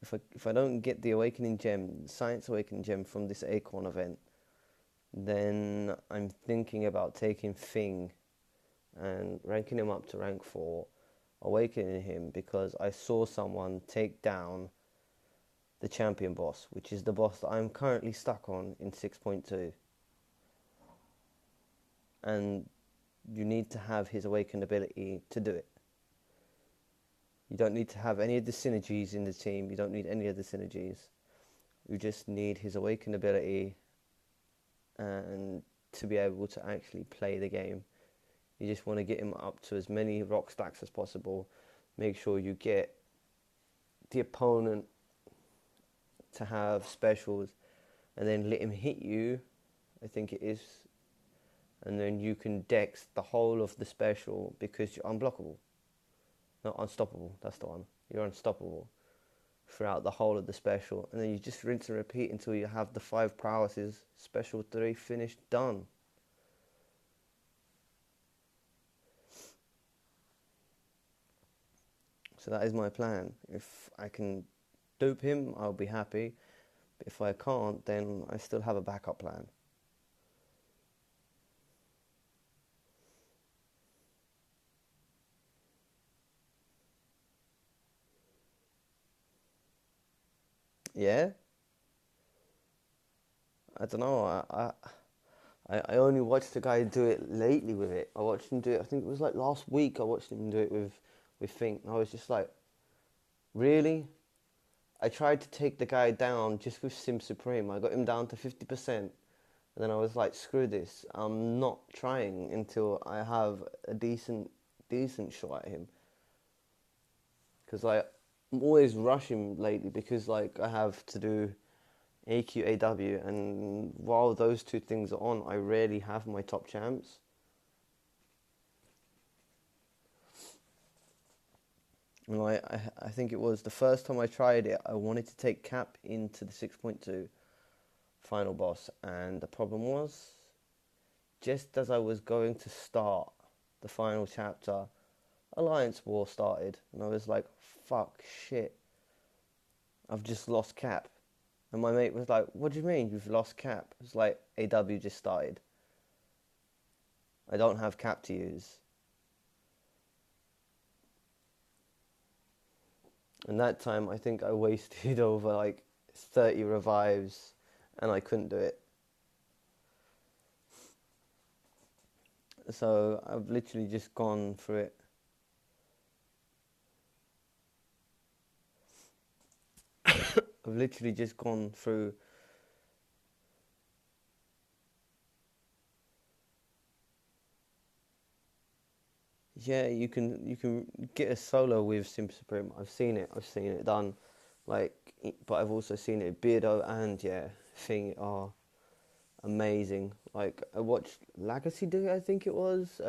S1: if I don't get the awakening gem, science awakening gem from this Aegon event, then I'm thinking about taking Thing and ranking him up to rank 4, awakening him, because I saw someone take down the champion boss, which is the boss that I'm currently stuck on in 6.2. And you need to have his awakened ability to do it. You don't need to have any of the synergies in the team. You don't need any of the synergies. You just need his awakened ability and to be able to actually play the game. You just want to get him up to as many rock stacks as possible. Make sure you get the opponent to have specials, and then let him hit you, I think it is, and then you can dex the whole of the special because you're unblockable. Not unstoppable, that's the one. You're unstoppable throughout the whole of the special, and then you just rinse and repeat until you have the 5 prowesses, special 3 finished, done. So that is my plan. If I can dupe him, I'll be happy. But if I can't, then I still have a backup plan. Yeah? I don't know. I only watched the guy do it lately with it. I watched him do it, I think it was like last week I watched him do it with Fink. And I was just like, really? I tried to take the guy down just with Sim Supreme. I got him down to 50%. And then I was like, screw this. I'm not trying until I have a decent shot at him. Because like, I'm always rushing lately because like I have to do AQAW, and while those two things are on, I rarely have my top champs. And I think it was the first time I tried it, I wanted to take Cap into the 6.2 final boss, and the problem was, just as I was going to start the final chapter, Alliance War started, and I was like, fuck, shit, I've just lost Cap. And my mate was like, what do you mean you've lost Cap? It's like, AW just started. I don't have Cap to use. And that time, I think I wasted over like 30 revives, and I couldn't do it. So I've literally just gone through it. I've literally just gone through yeah, you can get a solo with Sim Supreme. I've seen it done. Like, but I've also seen it Beardo and Thing are amazing. Like, I watched Legacy do it, I think it was.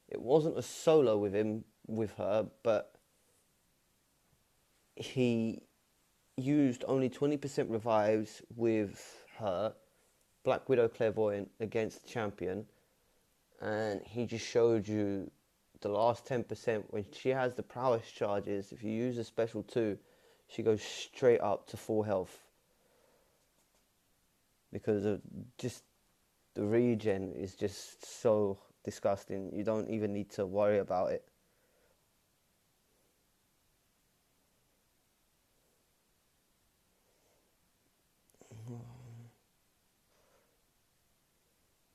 S1: It wasn't a solo with her, but he used only 20% revives with her, Black Widow Clairvoyant against the champion, and he just showed you the last 10% when she has the prowess charges. If you use a special 2, she goes straight up to full health. because of just the regen is just so disgusting. You don't even need to worry about it.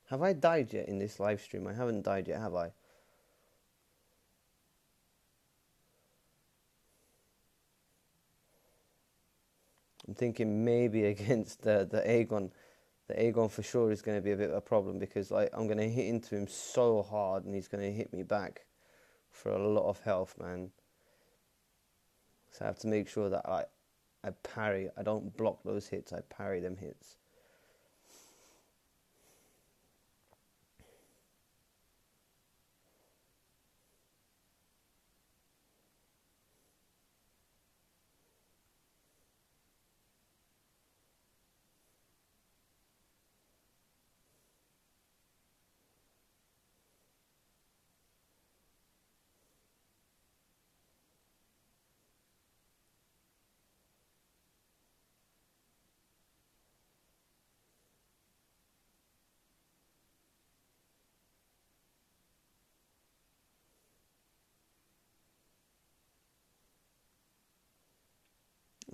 S1: Have I died yet in this live stream? I haven't died yet, have I? I'm thinking maybe against the Aegon. The Aegon for sure is going to be a bit of a problem because like I'm going to hit into him so hard and he's going to hit me back for a lot of health, man. So I have to make sure that I parry. I don't block those hits. I parry them hits.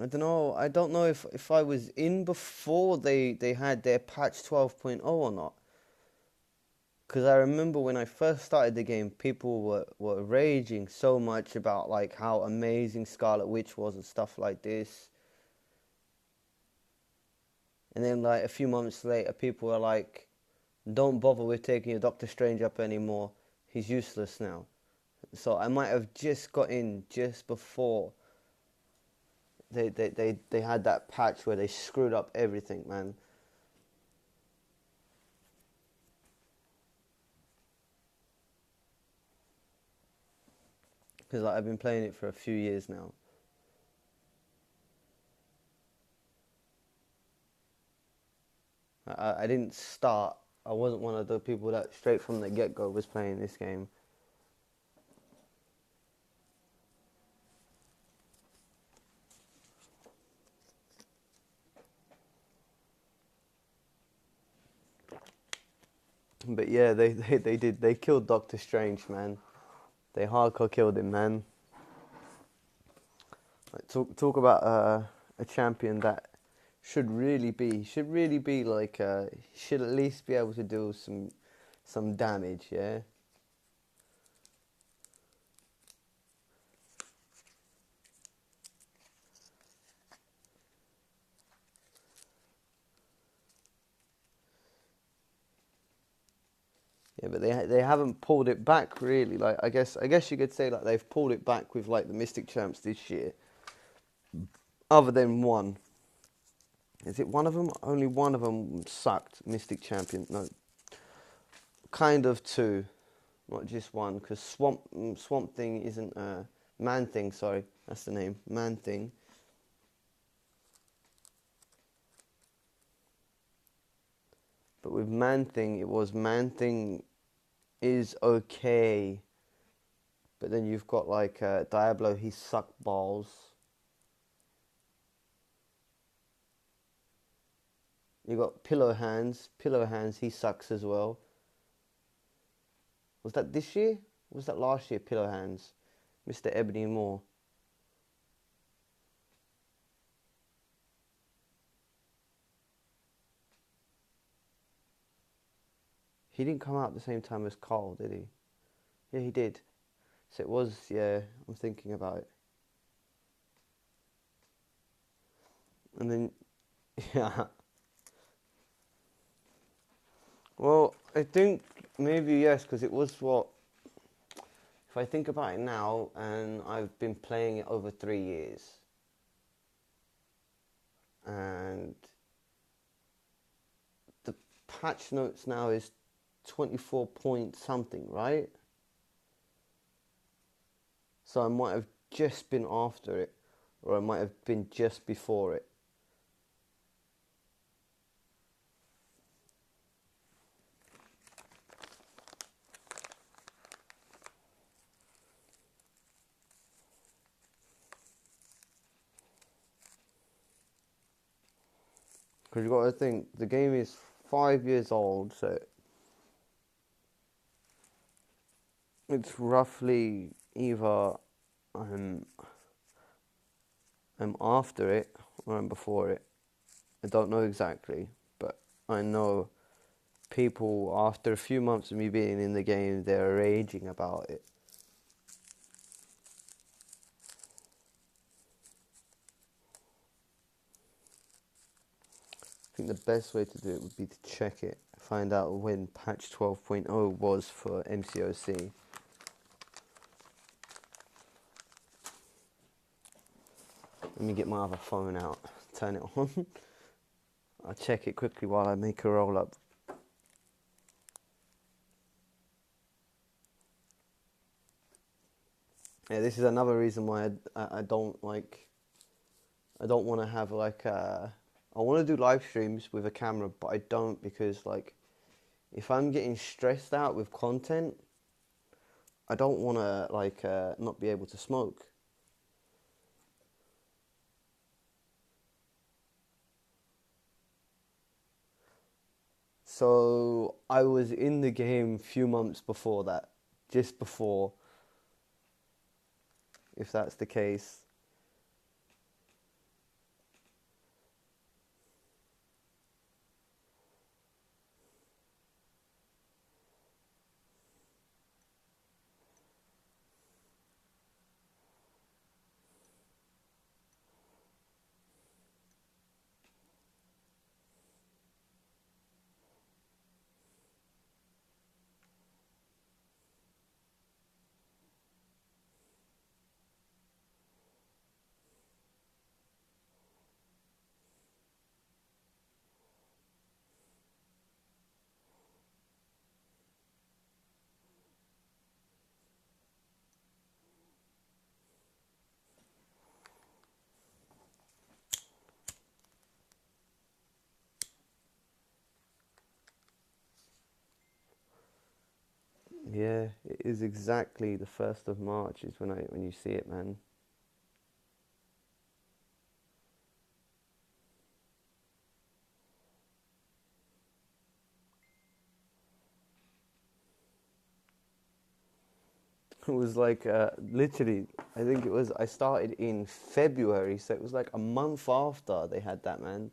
S1: I don't know. I don't know if I was in before they had their patch 12.0 or not. Because I remember when I first started the game, people were raging so much about like how amazing Scarlet Witch was and stuff like this. And then like a few months later, people were like, don't bother with taking your Doctor Strange up anymore. He's useless now. So I might have just got in just before they had that patch where they screwed up everything, man. Because like, I've been playing it for a few years now. I didn't start. I wasn't one of the people that straight from the get-go was playing this game. But yeah, they did. They killed Doctor Strange, man. They hardcore killed him, man. Like, talk about a champion that should really be like should at least be able to do some damage, yeah. Yeah, but they haven't pulled it back really. Like I guess you could say like they've pulled it back with like the Mystic Champs this year. Other than one. Is it one of them? Only one of them sucked. Mystic Champion. No, kind of two, not just one. Because Swamp Thing isn't Man Thing. Sorry, that's the name. Man Thing. But with Man Thing, it was Man Thing is okay. But then you've got like Diablo. He sucked balls. You got Pillow Hands. Pillow Hands. He sucks as well. Was that this year? Or was that last year? Pillow Hands, Mr. Ebony Moore. He didn't come out at the same time as Carl, did he? Yeah, he did. So it was, yeah, I'm thinking about it. And then, yeah. Well, I think maybe yes, because it was what, if I think about it now, and I've been playing it over 3 years. And the patch notes now is 24 point something, right? So I might have just been after it, or I might have been just before it. Because you got to think, the game is 5 years old, so it's roughly either I'm after it or I'm before it. I don't know exactly, but I know people, after a few months of me being in the game, they're raging about it. I think the best way to do it would be to check it, find out when patch 12.0 was for mcoc. Let me get my other phone out, turn it on. I'll check it quickly while I make a roll up. Yeah, this is another reason why I don't like, I don't want to have like I want to do live streams with a camera, but I don't, because like if I'm getting stressed out with content, I don't want to like not be able to smoke. So I was in the game a few months before that, just before, if that's the case. Yeah, it is exactly the 1st of March is when you see it, man. It was like literally, I think it was, I started in February, so it was like a month after they had that, man.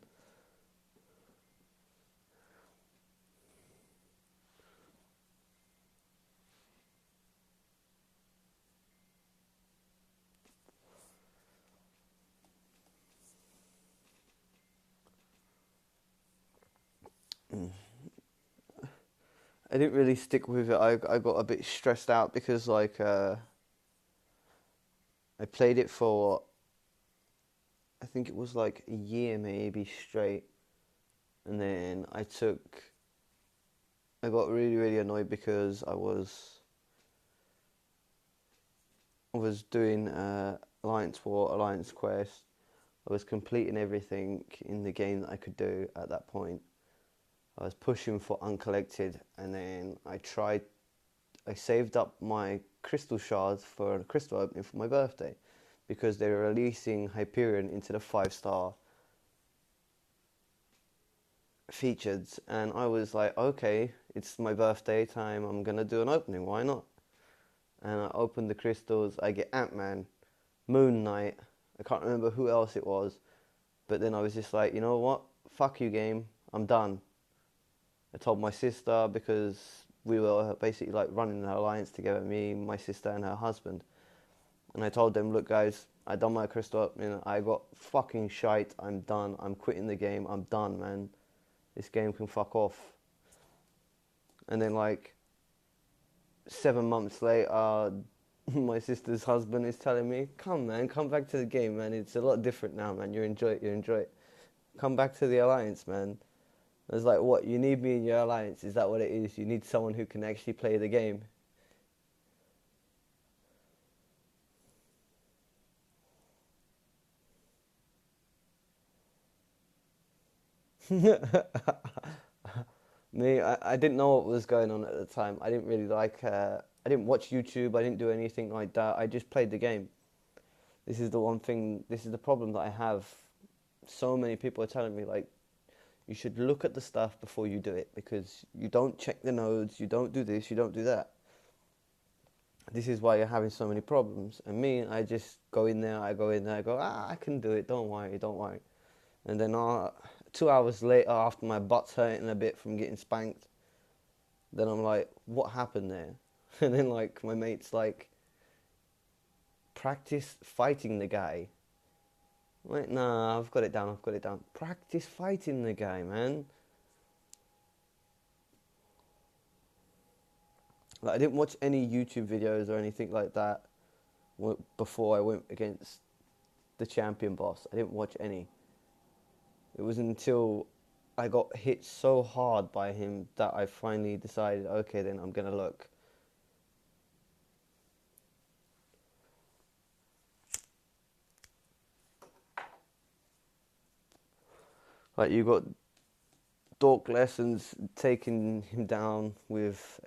S1: I didn't really stick with it. I got a bit stressed out because like I played it for, I think it was like a year maybe straight, and then I got really really annoyed because I was doing Alliance War, Alliance Quest. I was completing everything in the game that I could do at that point. I was pushing for uncollected, and then I saved up my crystal shards for a crystal opening for my birthday, because they were releasing Hyperion into the 5-star featured, and I was like, okay, it's my birthday time, I'm gonna do an opening, why not? And I opened the crystals, I get Ant-Man, Moon Knight, I can't remember who else it was, but then I was just like, you know what, fuck you game, I'm done. I told my sister, because we were basically like running an alliance together, me, my sister and her husband. And I told them, look guys, I done my crystal opening, I got fucking shite, I'm done, I'm quitting the game, I'm done, man. This game can fuck off. And then like 7 months later, my sister's husband is telling me, come man, come back to the game, man. It's a lot different now, man. You enjoy it, you enjoy it. Come back to the alliance, man. I was like, what, you need me in your alliance? Is that what it is? You need someone who can actually play the game? Me, I didn't know what was going on at the time. I didn't really like, I didn't watch YouTube, I didn't do anything like that. I just played the game. This is the one thing, this is the problem that I have. So many people are telling me, like, You should look at the stuff before you do it, because you don't check the nodes, you don't do this, you don't do that. This is why you're having so many problems. And me, I just go in there, I go, I can do it, don't worry, don't worry. And then 2 hours later, after my butt's hurting a bit from getting spanked, then I'm like, what happened there? And then like my mate's like, practice fighting the guy. I'm like, nah, I've got it down. Practice fighting the guy, man. Like, I didn't watch any YouTube videos or anything like that before I went against the champion boss. I didn't watch any. It was until I got hit so hard by him that I finally decided, okay, then I'm gonna look. Like, you got Dork Lessons taking him down with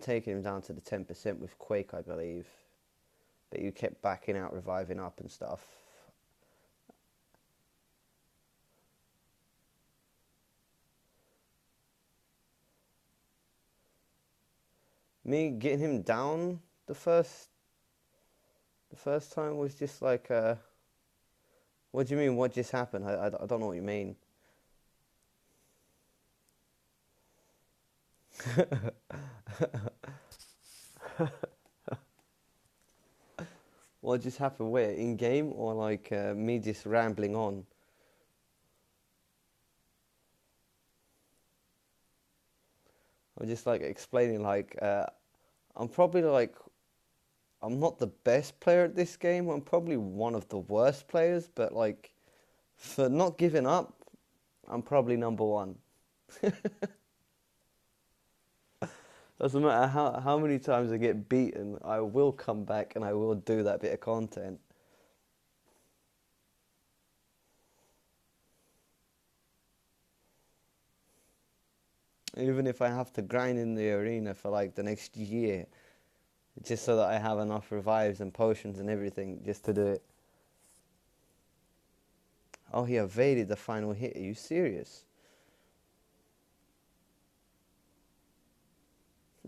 S1: taking him down to the 10% with Quake, I believe. But you kept backing out, reviving up and stuff. Me getting him down the first time was just like, what do you mean, what just happened? I don't know what you mean. What just happened where? In game, or like me just rambling on? Or just like explaining like, I'm probably like, I'm not the best player at this game. I'm probably one of the worst players, but like, for not giving up, I'm probably number one. Doesn't matter how many times I get beaten, I will come back and I will do that bit of content. Even if I have to grind in the arena for like the next year, just so that I have enough revives and potions and everything just to do it. Oh, he evaded the final hit. Are you serious?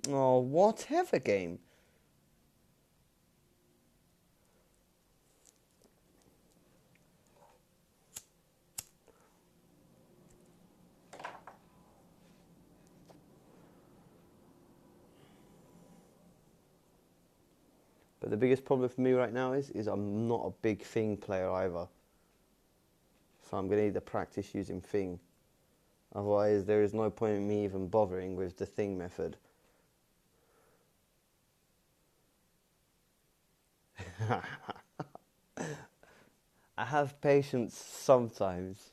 S1: Oh, whatever game. But the biggest problem for me right now is I'm not a big Thing player either. So I'm going to need to practice using Thing. Otherwise, there is no point in me even bothering with the Thing method. I have patience sometimes.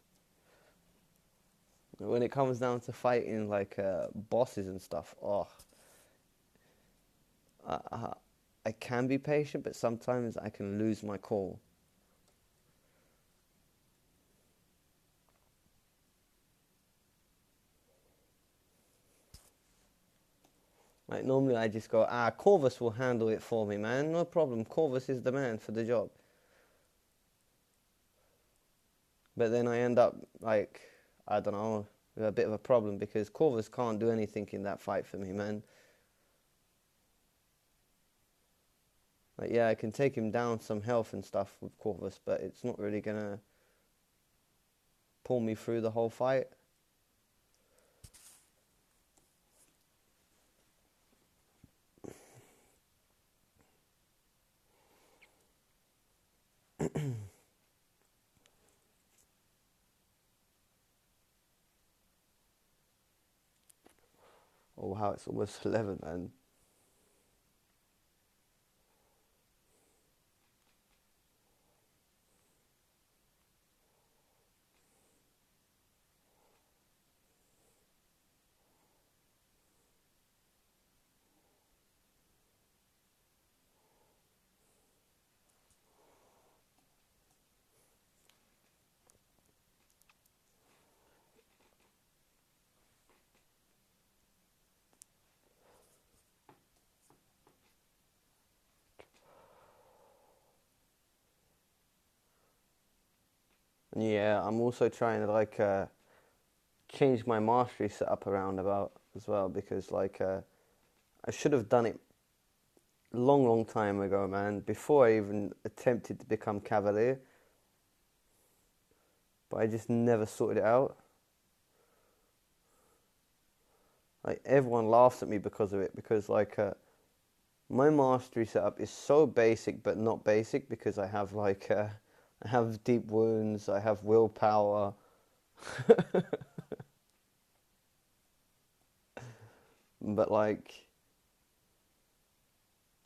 S1: When it comes down to fighting like bosses and stuff, I, I can be patient, but sometimes I can lose my cool. Like, normally I just go, Corvus will handle it for me, man. No problem. Corvus is the man for the job. But then I end up, like, I don't know, with a bit of a problem because Corvus can't do anything in that fight for me, man. Like, yeah, I can take him down some health and stuff with Corvus, but it's not really gonna pull me through the whole fight. Oh wow, it's almost 11, man. Yeah, I'm also trying to like change my mastery setup around about as well because like I should have done it long, long time ago, man. Before I even attempted to become Cavalier, but I just never sorted it out. Like everyone laughs at me because of it because like my mastery setup is so basic but not basic because I have like I have deep wounds, I have willpower. But like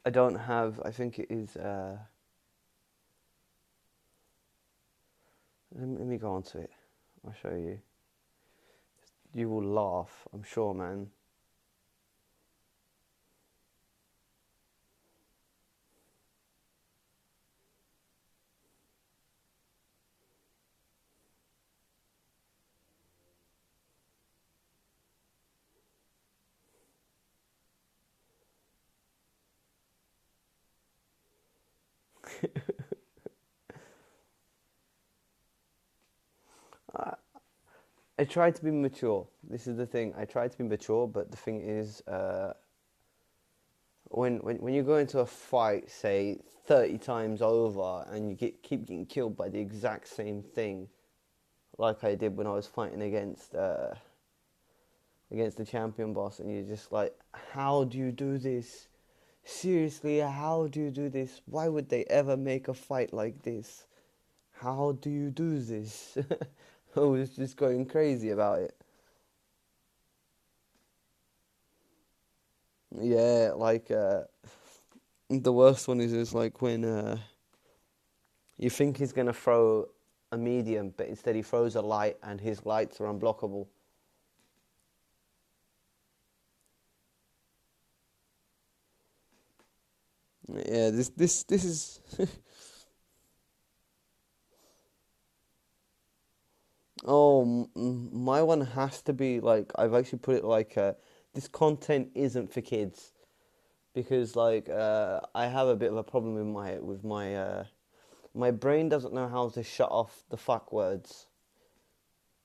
S1: I don't have. I think it is. Let me go on to it. I'll show you. You will laugh, I'm sure, man. I, I try to be mature. This is the thing. I try to be mature, but the thing is, when you go into a fight, say 30 times over, and you keep getting killed by the exact same thing, like I did when I was fighting against the champion boss, and you're just like, how do you do this? Seriously, how do you do this? Why would they ever make a fight like this? How do you do this? I was just going crazy about it. Yeah, like the worst one is like when you think he's gonna throw a medium, but instead he throws a light, and his lights are unblockable. Yeah, this is. Oh, my one has to be like I've actually put it like this content isn't for kids because like I have a bit of a problem with my brain doesn't know how to shut off the fuck words.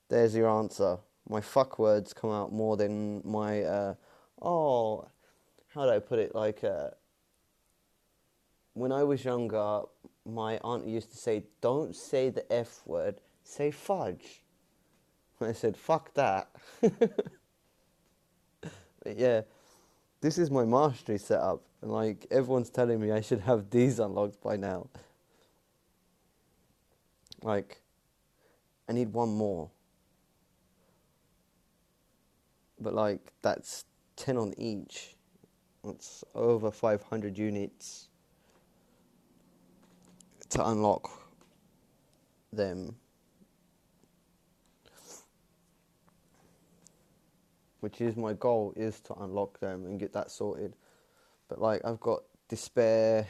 S1: There's your answer. My fuck words come out more than my oh, how do I put it? Like when I was younger, my aunt used to say, "Don't say the F word, say fudge." I said, "Fuck that." But yeah, this is my mastery setup, and like everyone's telling me I should have these unlocked by now. Like I need one more, but like that's 10 on each. That's over 500 units to unlock them, which is my goal, is to unlock them and get that sorted. But like I've got despair,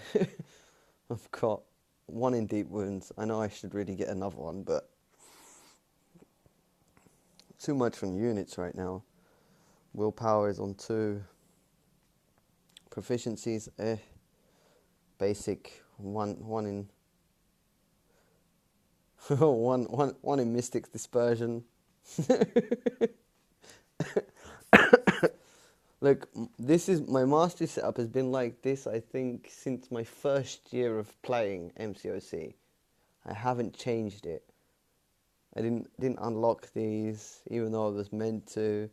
S1: I've got one in deep wounds. I know I should really get another one, but too much on units right now. Willpower is on 2. Proficiencies, basic. One in one in Mystics Dispersion. Look, this is my mastery setup has been like this, I think, since my first year of playing mcoc. I haven't changed it. I didn't unlock these, even though I was meant to.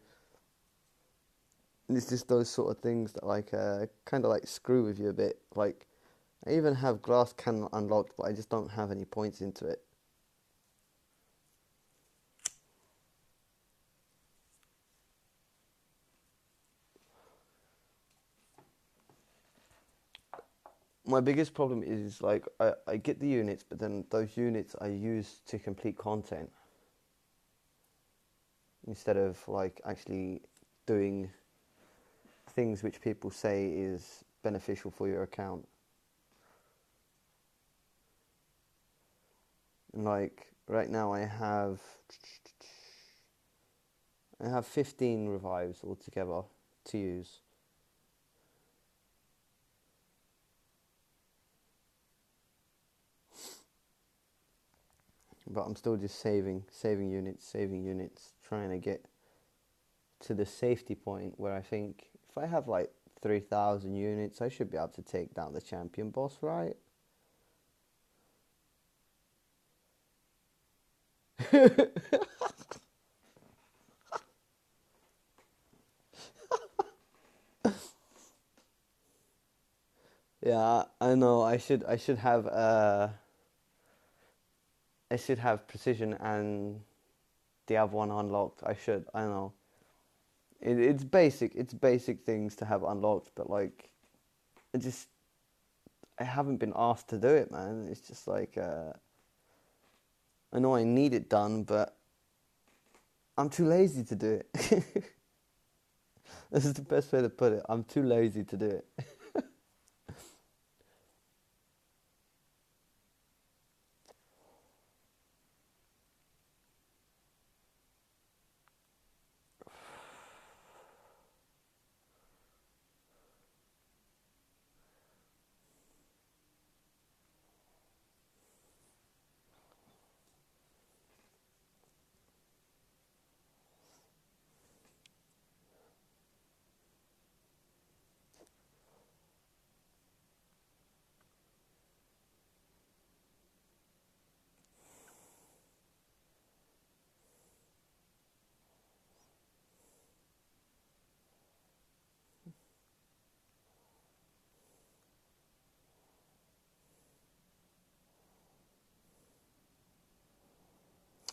S1: And it's just those sort of things that like kind of like screw with you a bit. Like I even have glass cannon unlocked, but I just don't have any points into it. My biggest problem is like I get the units, but then those units I use to complete content instead of like actually doing things which people say is beneficial for your account. And like right now I have 15 revives altogether to use. But I'm still just saving units, trying to get to the safety point where I think if I have like 3,000 units, I should be able to take down the champion boss, right? Yeah, I know. I should have precision and the other one unlocked. I know. It's basic. It's basic things to have unlocked, but like, I just I haven't been asked to do it, man. It's just like I know I need it done, but I'm too lazy to do it. This is the best way to put it. I'm too lazy to do it.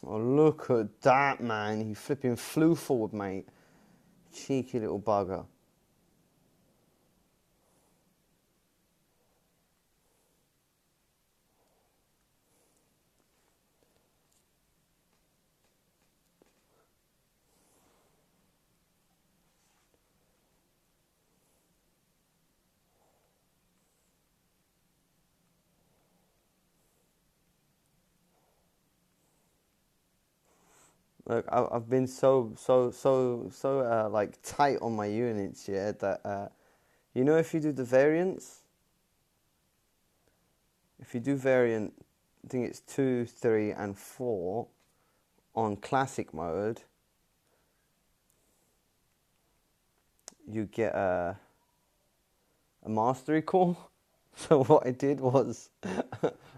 S1: Oh, look at that, man. He flipping flew forward, mate. Cheeky little bugger. Look, I've been so like tight on my units, yeah, that you know, if you do the variants, if you do variant, I think it's 2, 3, and 4 on classic mode, you get a mastery core. So what I did was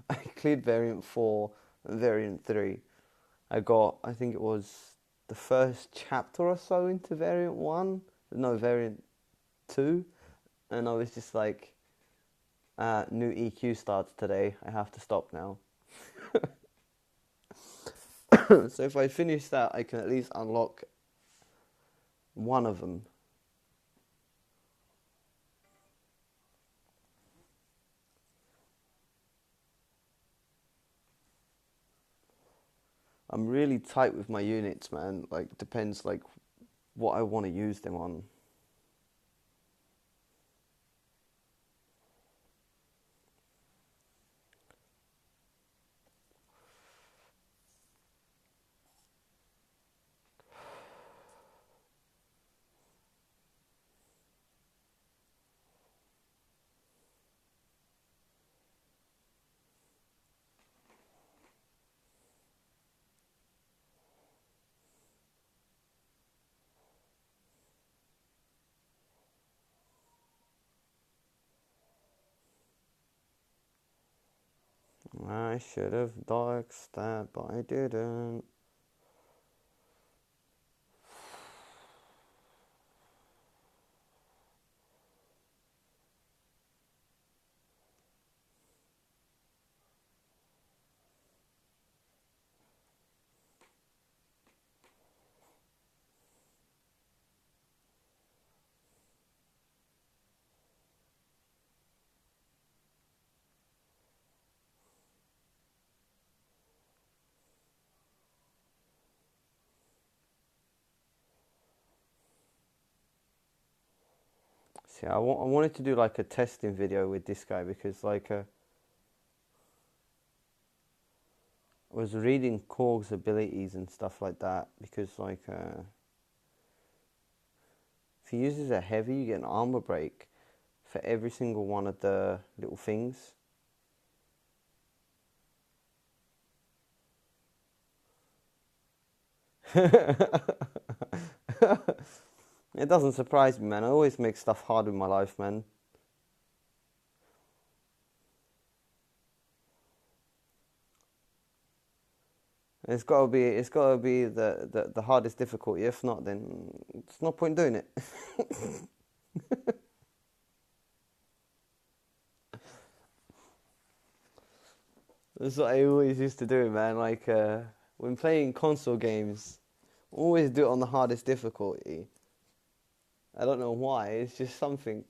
S1: I cleared variant 4 and variant 3. I think it was the first chapter or so into variant 1, no, variant 2, and I was just like, new EQ starts today, I have to stop now. So if I finish that, I can at least unlock one of them. I'm really tight with my units, man. Like, depends like what I want to use them on. I should have doxed that, but I didn't. See, I wanted to do like a testing video with this guy because like I was reading Korg's abilities and stuff like that because like if he uses a heavy, you get an armor break for every single one of the little things. It doesn't surprise me, man. I always make stuff hard in my life, man. It's gotta be the hardest difficulty. If not, then it's no point doing it. That's what I always used to do, man. Like when playing console games, always do it on the hardest difficulty. I don't know why. It's just something.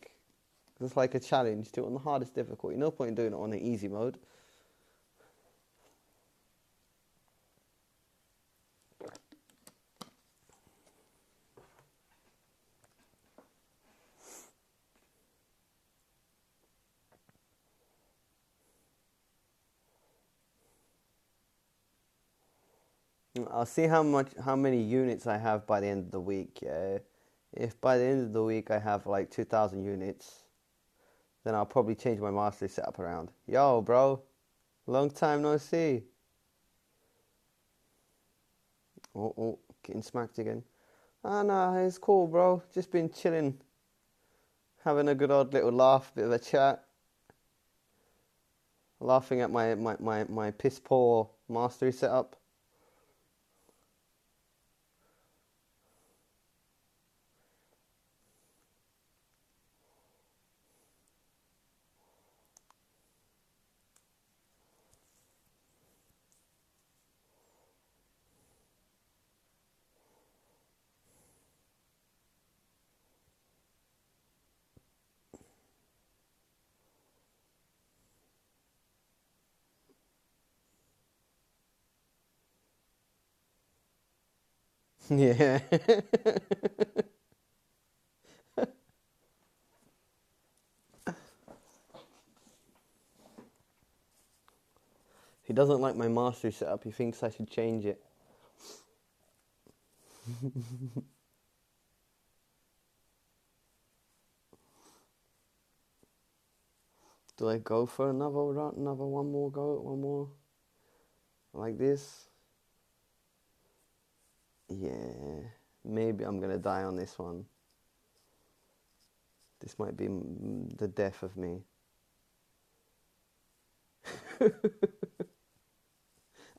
S1: It's like a challenge. Do it on the hardest difficulty. No point in doing it on the easy mode. I'll see how many units I have by the end of the week. Yeah. If by the end of the week I have like 2,000 units, then I'll probably change my mastery setup around. Yo, bro, long time no see. Oh, getting smacked again. Ah, no, it's cool, bro. Just been chilling, having a good old little laugh, bit of a chat, laughing at my piss poor mastery setup. Yeah. He doesn't like my mastery setup. He thinks I should change it. Do I go for another round, another one more go, one more like this? Yeah, maybe I'm gonna die on this one. This might be the death of me.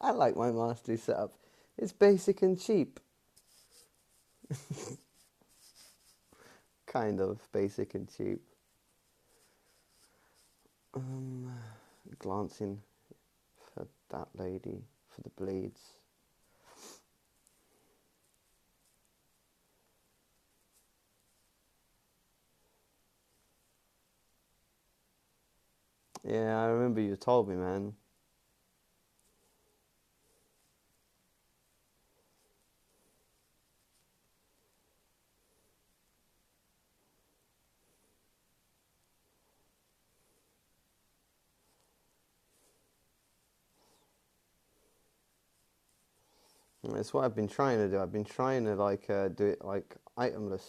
S1: I like my mastery setup. It's basic and cheap. Kind of basic and cheap. Um, Glancing for that lady, for the blades. Yeah, I remember you told me, man. That's what I've been trying to do. I've been trying to like do it like itemless.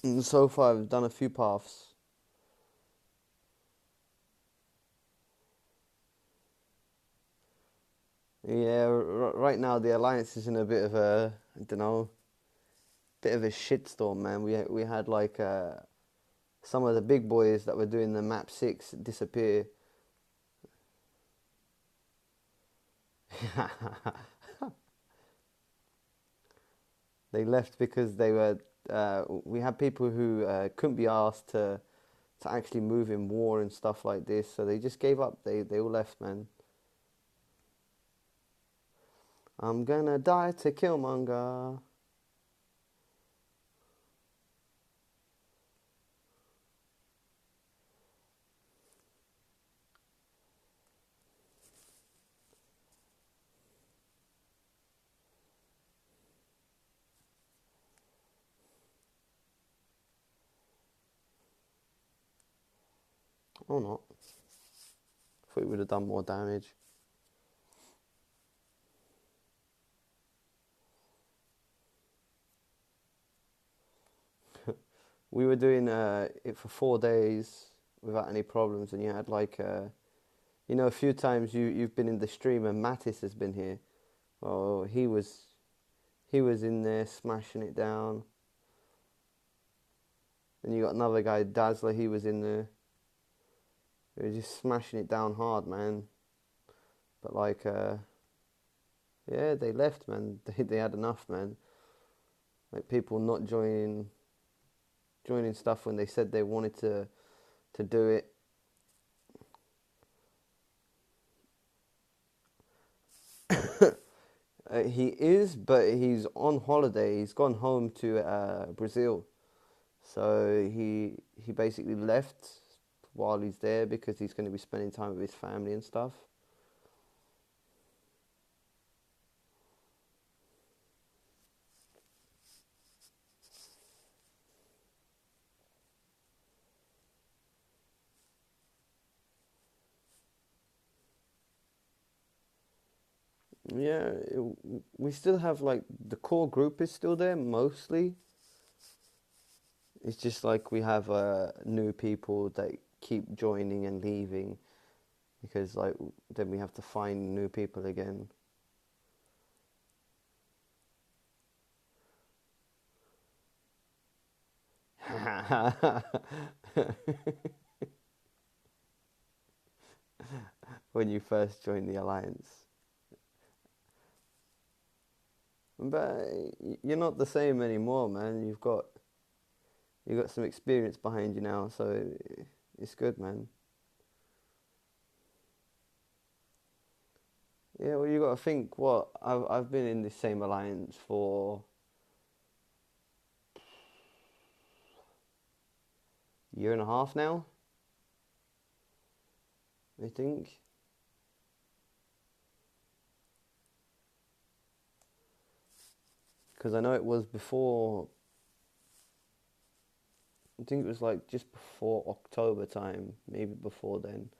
S1: And so far, I've done a few paths. Yeah, right now the alliance is in a bit of a, I don't know, bit of a shitstorm, man. We had like some of the big boys that were doing the map 6 disappear. They left because they were. We had people who couldn't be asked to actually move in war and stuff like this, so they just gave up. They all left, man. I'm gonna die to Killmonger. Or not. Thought it would have done more damage. We were doing it for 4 days without any problems, and you had like You know, a few times you've been in the stream and Mattis has been here. Well, he was in there smashing it down. Then you got another guy, Dazzler. He was in there. They were just smashing it down hard, man. But like, yeah, they left, man. They had enough, man. Like people not joining stuff when they said they wanted to do it. He is, but he's on holiday. He's gone home to Brazil. So he basically left while he's there because he's going to be spending time with his family and stuff. Yeah, we still have like the core group is still there mostly. It's just like we have new people that keep joining and leaving because like then we have to find new people again. When you first joined the alliance. But you're not the same anymore, man. You've got some experience behind you now, so it's good, man. Yeah, well, you got to think. What I've been in this same alliance for a year and a half now, I think. Because I know it was before. I think it was like just before October time, maybe before then,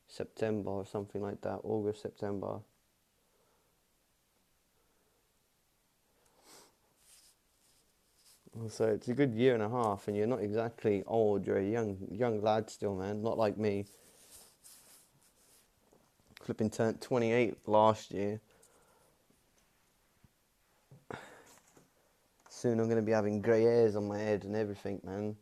S1: September or something like that, August, September. So it's a good year and a half, and you're not exactly old. You're a young lad still, man. Not like me. Flipping turned 28 last year. Soon I'm gonna be having grey hairs on my head and everything, man.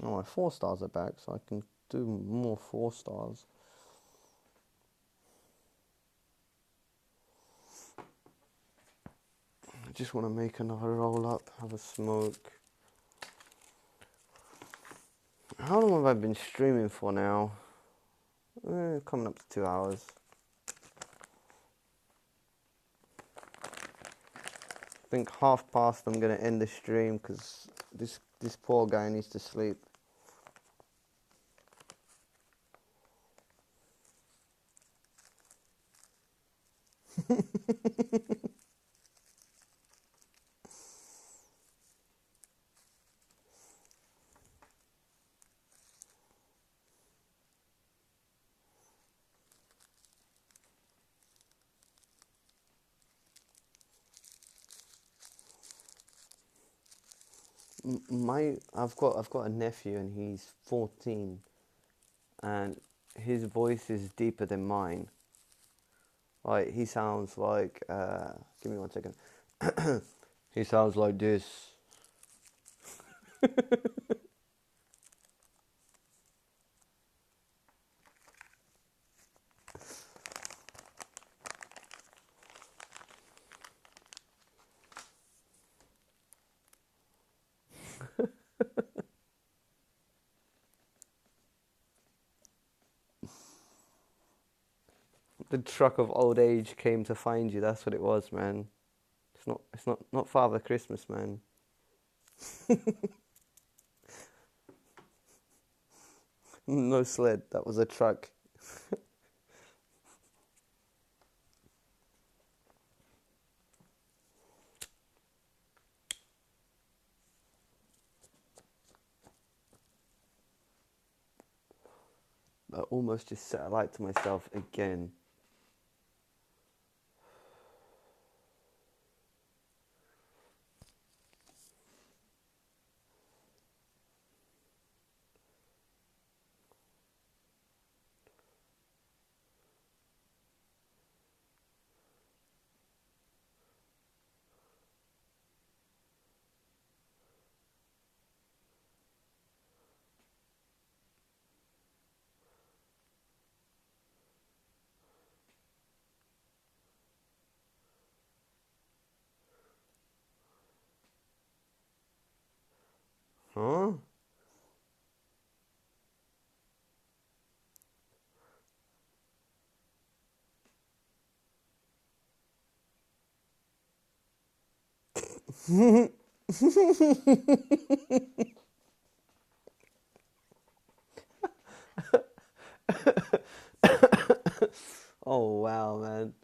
S1: Oh, my 4 stars are back, so I can do more 4 stars. I just want to make another roll up, have a smoke. How long have I been streaming for now? Coming up to 2 hours. I think 1:30 I'm gonna end the stream because this poor guy needs to sleep. I've got a nephew and he's 14, and his voice is deeper than mine. Like he sounds like give me 1 second. He sounds like this. The truck of old age came to find you. That's what it was, man. It's not Father Christmas, man. No sled. That was a truck. I almost just set a light to myself again. Oh wow, man.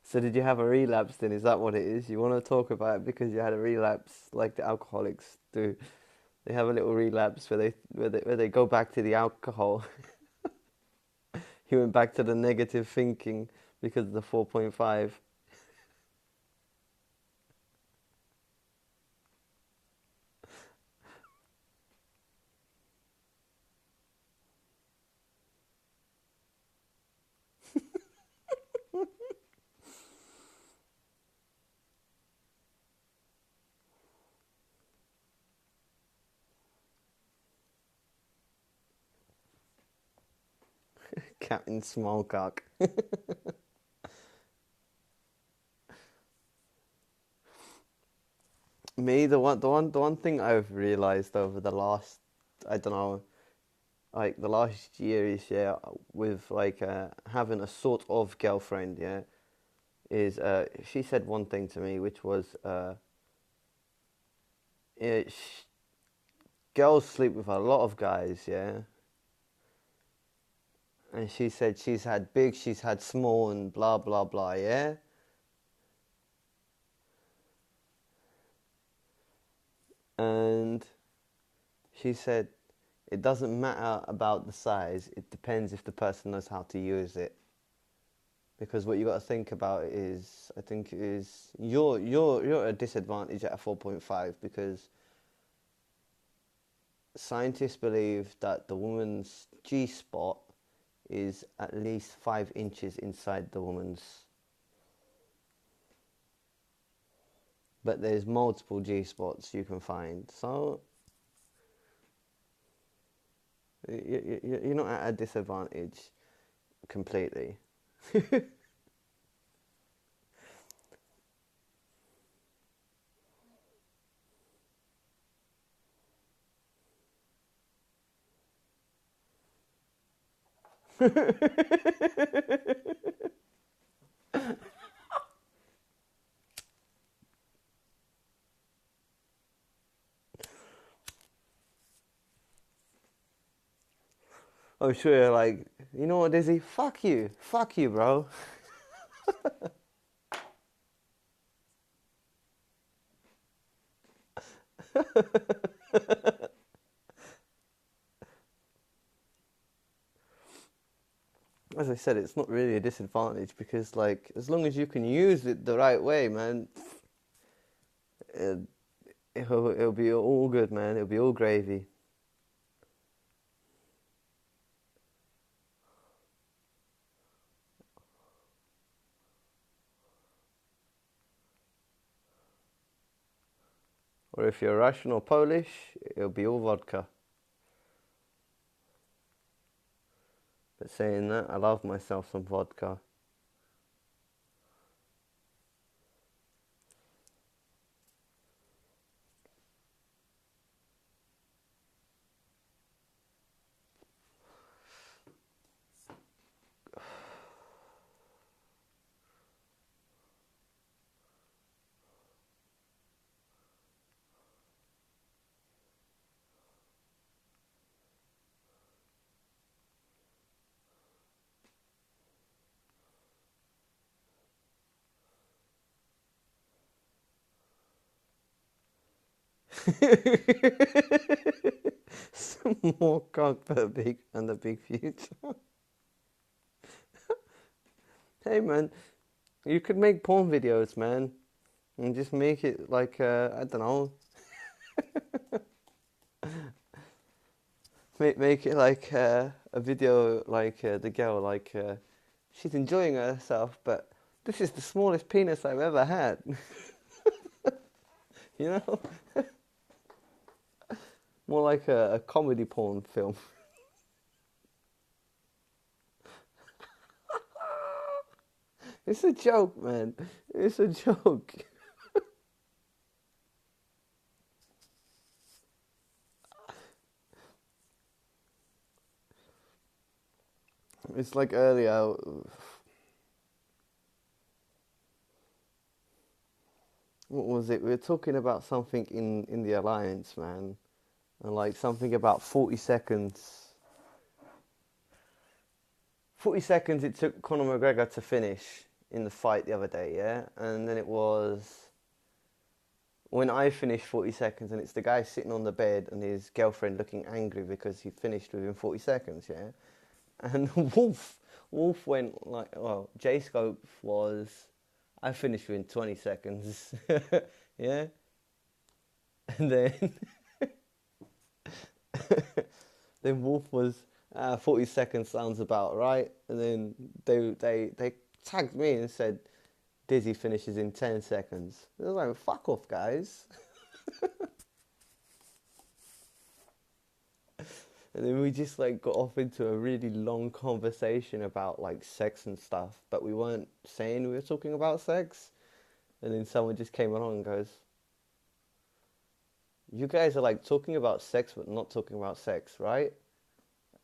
S1: So did you have a relapse then? Is that what it is? You want to talk about it because you had a relapse like the alcoholics do. They have a little relapse where they go back to the alcohol. He went back to the negative thinking because of the 4.5. Captain Smallcock. Me, the one thing I've realized over the last, I don't know, like the last year is, yeah, with like having a sort of girlfriend, yeah, is she said one thing to me which was yeah, girls sleep with a lot of guys, yeah, and she said she's had big, she's had small, and blah blah blah, yeah, and she said it doesn't matter about the size, it depends if the person knows how to use it. Because what you got to think about is, I think, is you're at a disadvantage at a 4.5 because scientists believe that the woman's G spot is at least 5 inches inside the woman's, but there's multiple G spots you can find. So you're not at a disadvantage completely. I'm sure you're like, you know what, Dizzy? Fuck you, bro. As I said, it's not really a disadvantage because, like, as long as you can use it the right way, man, it, it'll be all good, man. It'll be all gravy. Or if you're Russian or Polish, it'll be all vodka. But saying that, I love myself some vodka. Some more cock for the big and the big future. Hey, man, you could make porn videos, man, and just make it like I don't know, make it like a video like the girl like she's enjoying herself, but this is the smallest penis I've ever had. You know, more like a comedy porn film. It's a joke, man. It's a joke. It's like earlier. What was it? We were talking about something in the alliance, man, and like something about 40 seconds. 40 seconds it took Conor McGregor to finish in the fight the other day, yeah, and then it was when I finished 40 seconds, and it's the guy sitting on the bed and his girlfriend looking angry because he finished within 40 seconds, yeah. And Wolf went like, well, J Scope was, I finished within 20 seconds, yeah. And then then Wolf was 40 seconds sounds about right. And then they tagged me and said Dizzy finishes in 10 seconds. I was like, fuck off, guys. And then we just like got off into a really long conversation about like sex and stuff, but we weren't saying we were talking about sex. And then someone just came along and goes, "You guys are like talking about sex but not talking about sex, right?"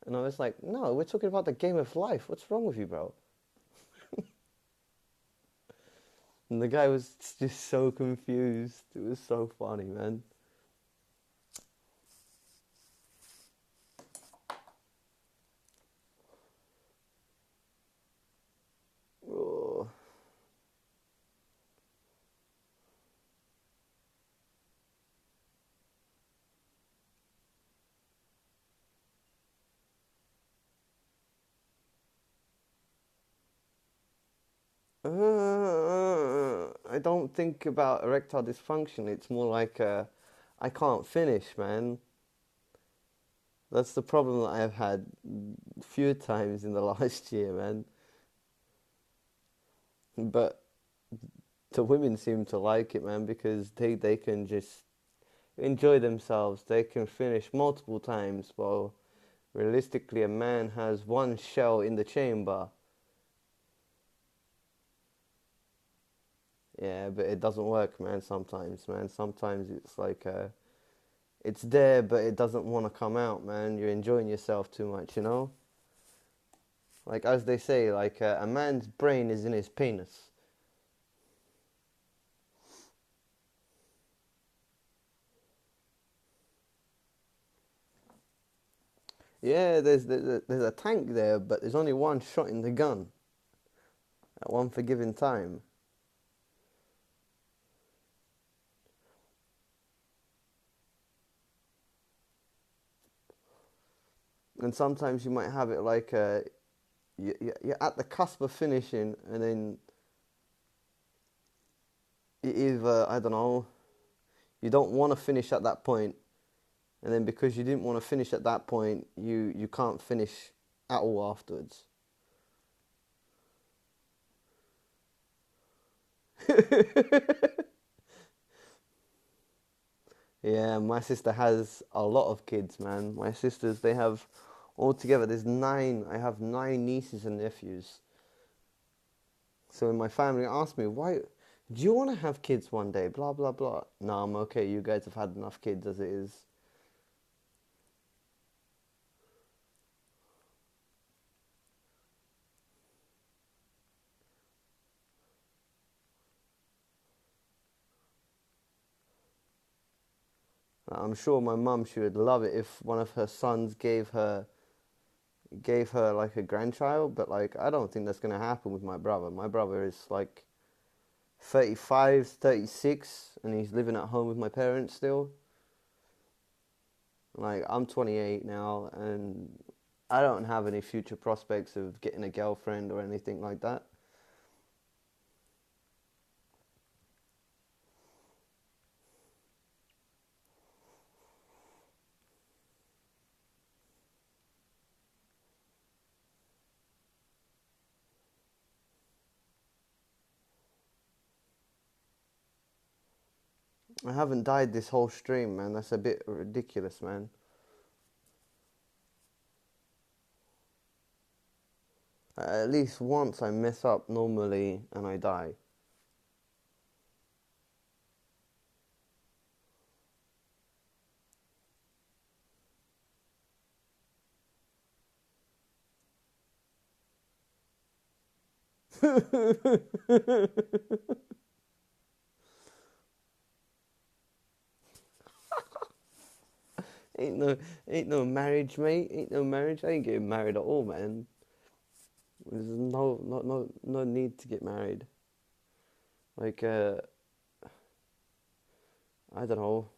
S1: And I was like, "No, we're talking about the game of life. What's wrong with you, bro?" And the guy was just so confused. It was so funny, man. Oh. I don't think about erectile dysfunction. It's more like I can't finish, man. That's the problem that I've had a few times in the last year, man. But the women seem to like it, man, because they can just enjoy themselves. They can finish multiple times, while realistically a man has one shell in the chamber. Yeah, but it doesn't work, man, sometimes, man. Sometimes it's like it's there, but it doesn't want to come out, man. You're enjoying yourself too much, you know? Like, as they say, like, a man's brain is in his penis. Yeah, there's a tank there, but there's only one shot in the gun at one forgiven time. And sometimes you might have it like you're at the cusp of finishing, and then you either, I don't know, you don't want to finish at that point, and then because you didn't want to finish at that point, you can't finish at all afterwards. Yeah, my sister has a lot of kids, man. My sisters, they have altogether, there's nine. I have nine nieces and nephews. So when my family asked me, why, do you want to have kids one day? Blah, blah, blah. No, I'm okay. You guys have had enough kids as it is. I'm sure my mum, she would love it if one of her sons gave her like a grandchild, but like I don't think that's gonna happen with my brother. My brother is like 35, 36, and he's living at home with my parents still. Like I'm 28 now, and I don't have any future prospects of getting a girlfriend or anything like that. I haven't died this whole stream, man. That's a bit ridiculous, man. At least once I mess up normally and I die. Ain't no, ain't no marriage, mate. Ain't no marriage. I ain't getting married at all, man. There's no need to get married. Like, I don't know.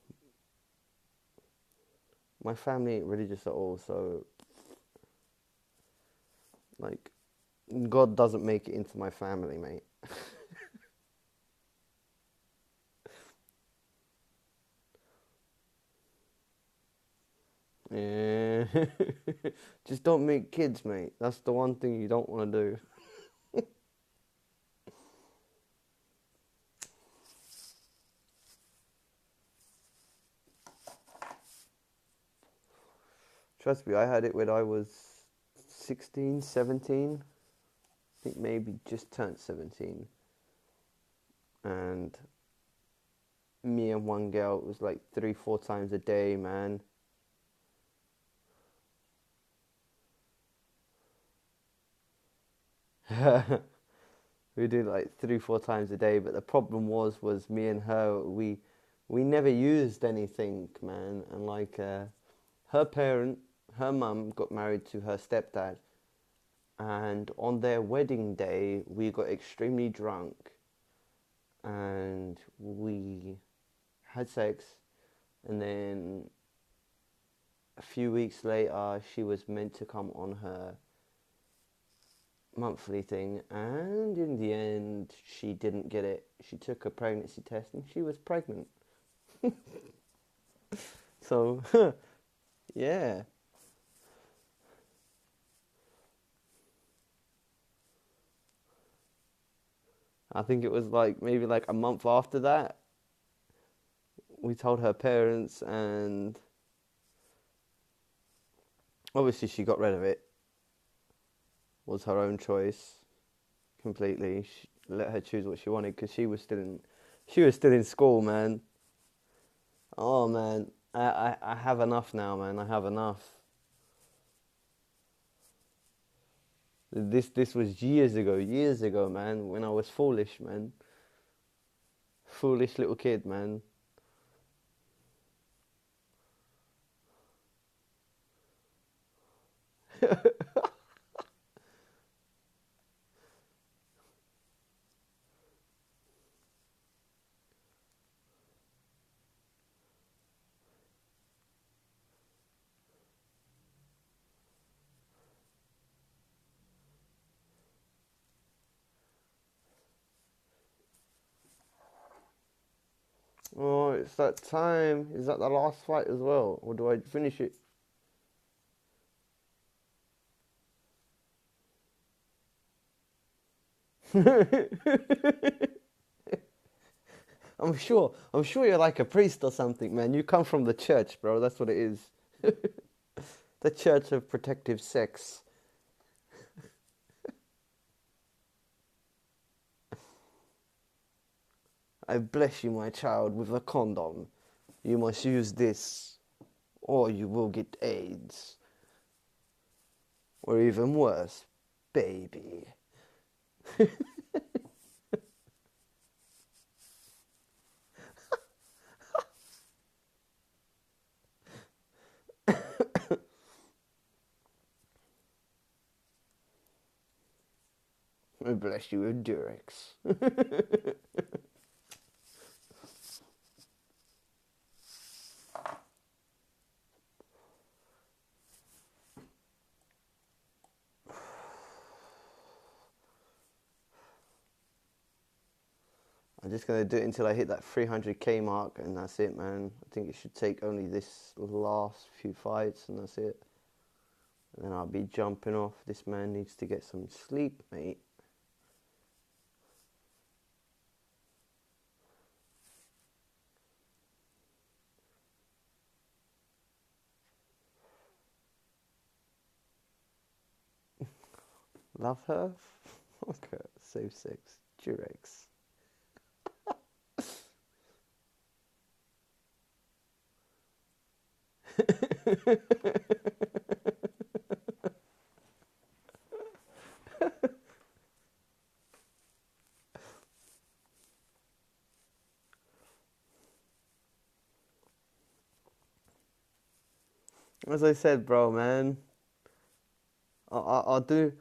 S1: My family ain't religious at all, so like, God doesn't make it into my family, mate. Yeah. Just don't make kids, mate. That's the one thing you don't want to do. Trust me, I had it when I was 16, 17. I think maybe just turned 17. And me and one girl, it was like 3, 4 times a day, man. We did like 3, 4 times a day, but the problem was me and her, we never used anything, man. And like her parent, her mum got married to her stepdad, and on their wedding day, we got extremely drunk, and we had sex, and then a few weeks later, she was meant to come on her monthly thing, and in the end she didn't get it. She took a pregnancy test and she was pregnant. So yeah, I think it was like maybe like a month after that we told her parents, and obviously she got rid of it. It was her own choice completely. She let her choose what she wanted because she was still in school, man. Oh man, I have enough now, man. I have enough. This was years ago, man. When I was foolish, man. Foolish little kid, man. Oh, it's that time. Is that the last fight as well, or do I finish it? I'm sure you're like a priest or something, man. You come from the church, bro. That's what it is. The Church of Protective Sex. I bless you, my child, with a condom. You must use this, or you will get AIDS. Or even worse, baby. I bless you with Durex. I'm just going to do it until I hit that 300k mark, and that's it, man. I think it should take only this last few fights, and that's it. And then I'll be jumping off. This man needs to get some sleep, mate. Love her? Okay, save sex. Durex. As I said, bro, man, I'll do.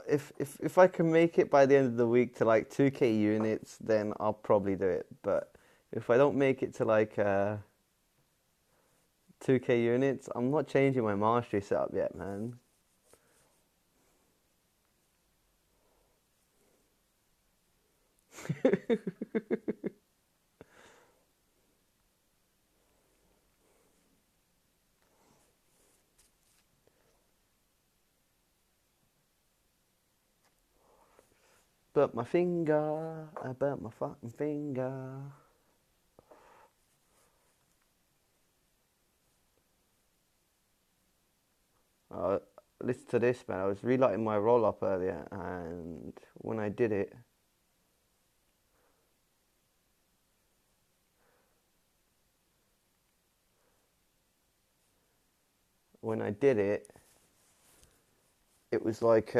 S1: If I can make it by the end of the week to like 2K units, then I'll probably do it. But if I don't make it to like 2K units, I'm not changing my mastery setup yet, man. Burnt my finger, I burnt my fucking finger. Uh, Listen to this, man. I was relighting my roll up earlier, and when I did it, it was like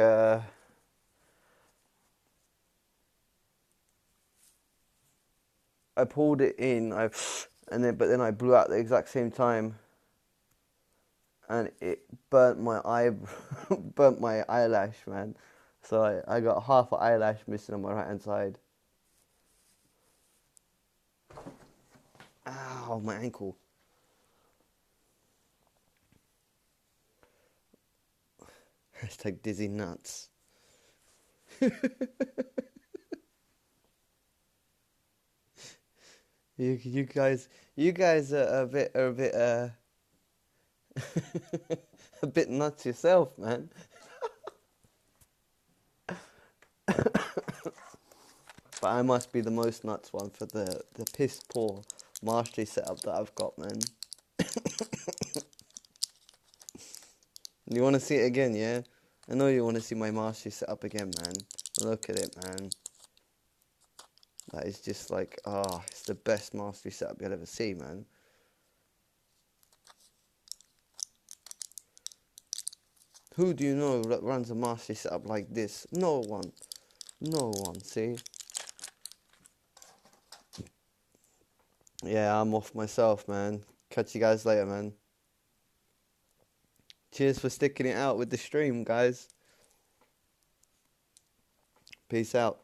S1: I pulled it in, but then I blew out at the exact same time, and it burnt my eye, burnt my eyelash, man. So I got half an eyelash missing on my right hand side. Ow, my ankle. Hashtag dizzy nuts. You guys are a bit a bit nuts yourself, man. But I must be the most nuts one for the piss poor mastery setup that I've got, man. You want to see it again, yeah? I know you want to see my mastery setup again, man. Look at it, man. That is just like, it's the best mastery setup you'll ever see, man. Who do you know that runs a mastery setup like this? No one. No one, see? Yeah, I'm off myself, man. Catch you guys later, man. Cheers for sticking it out with the stream, guys. Peace out.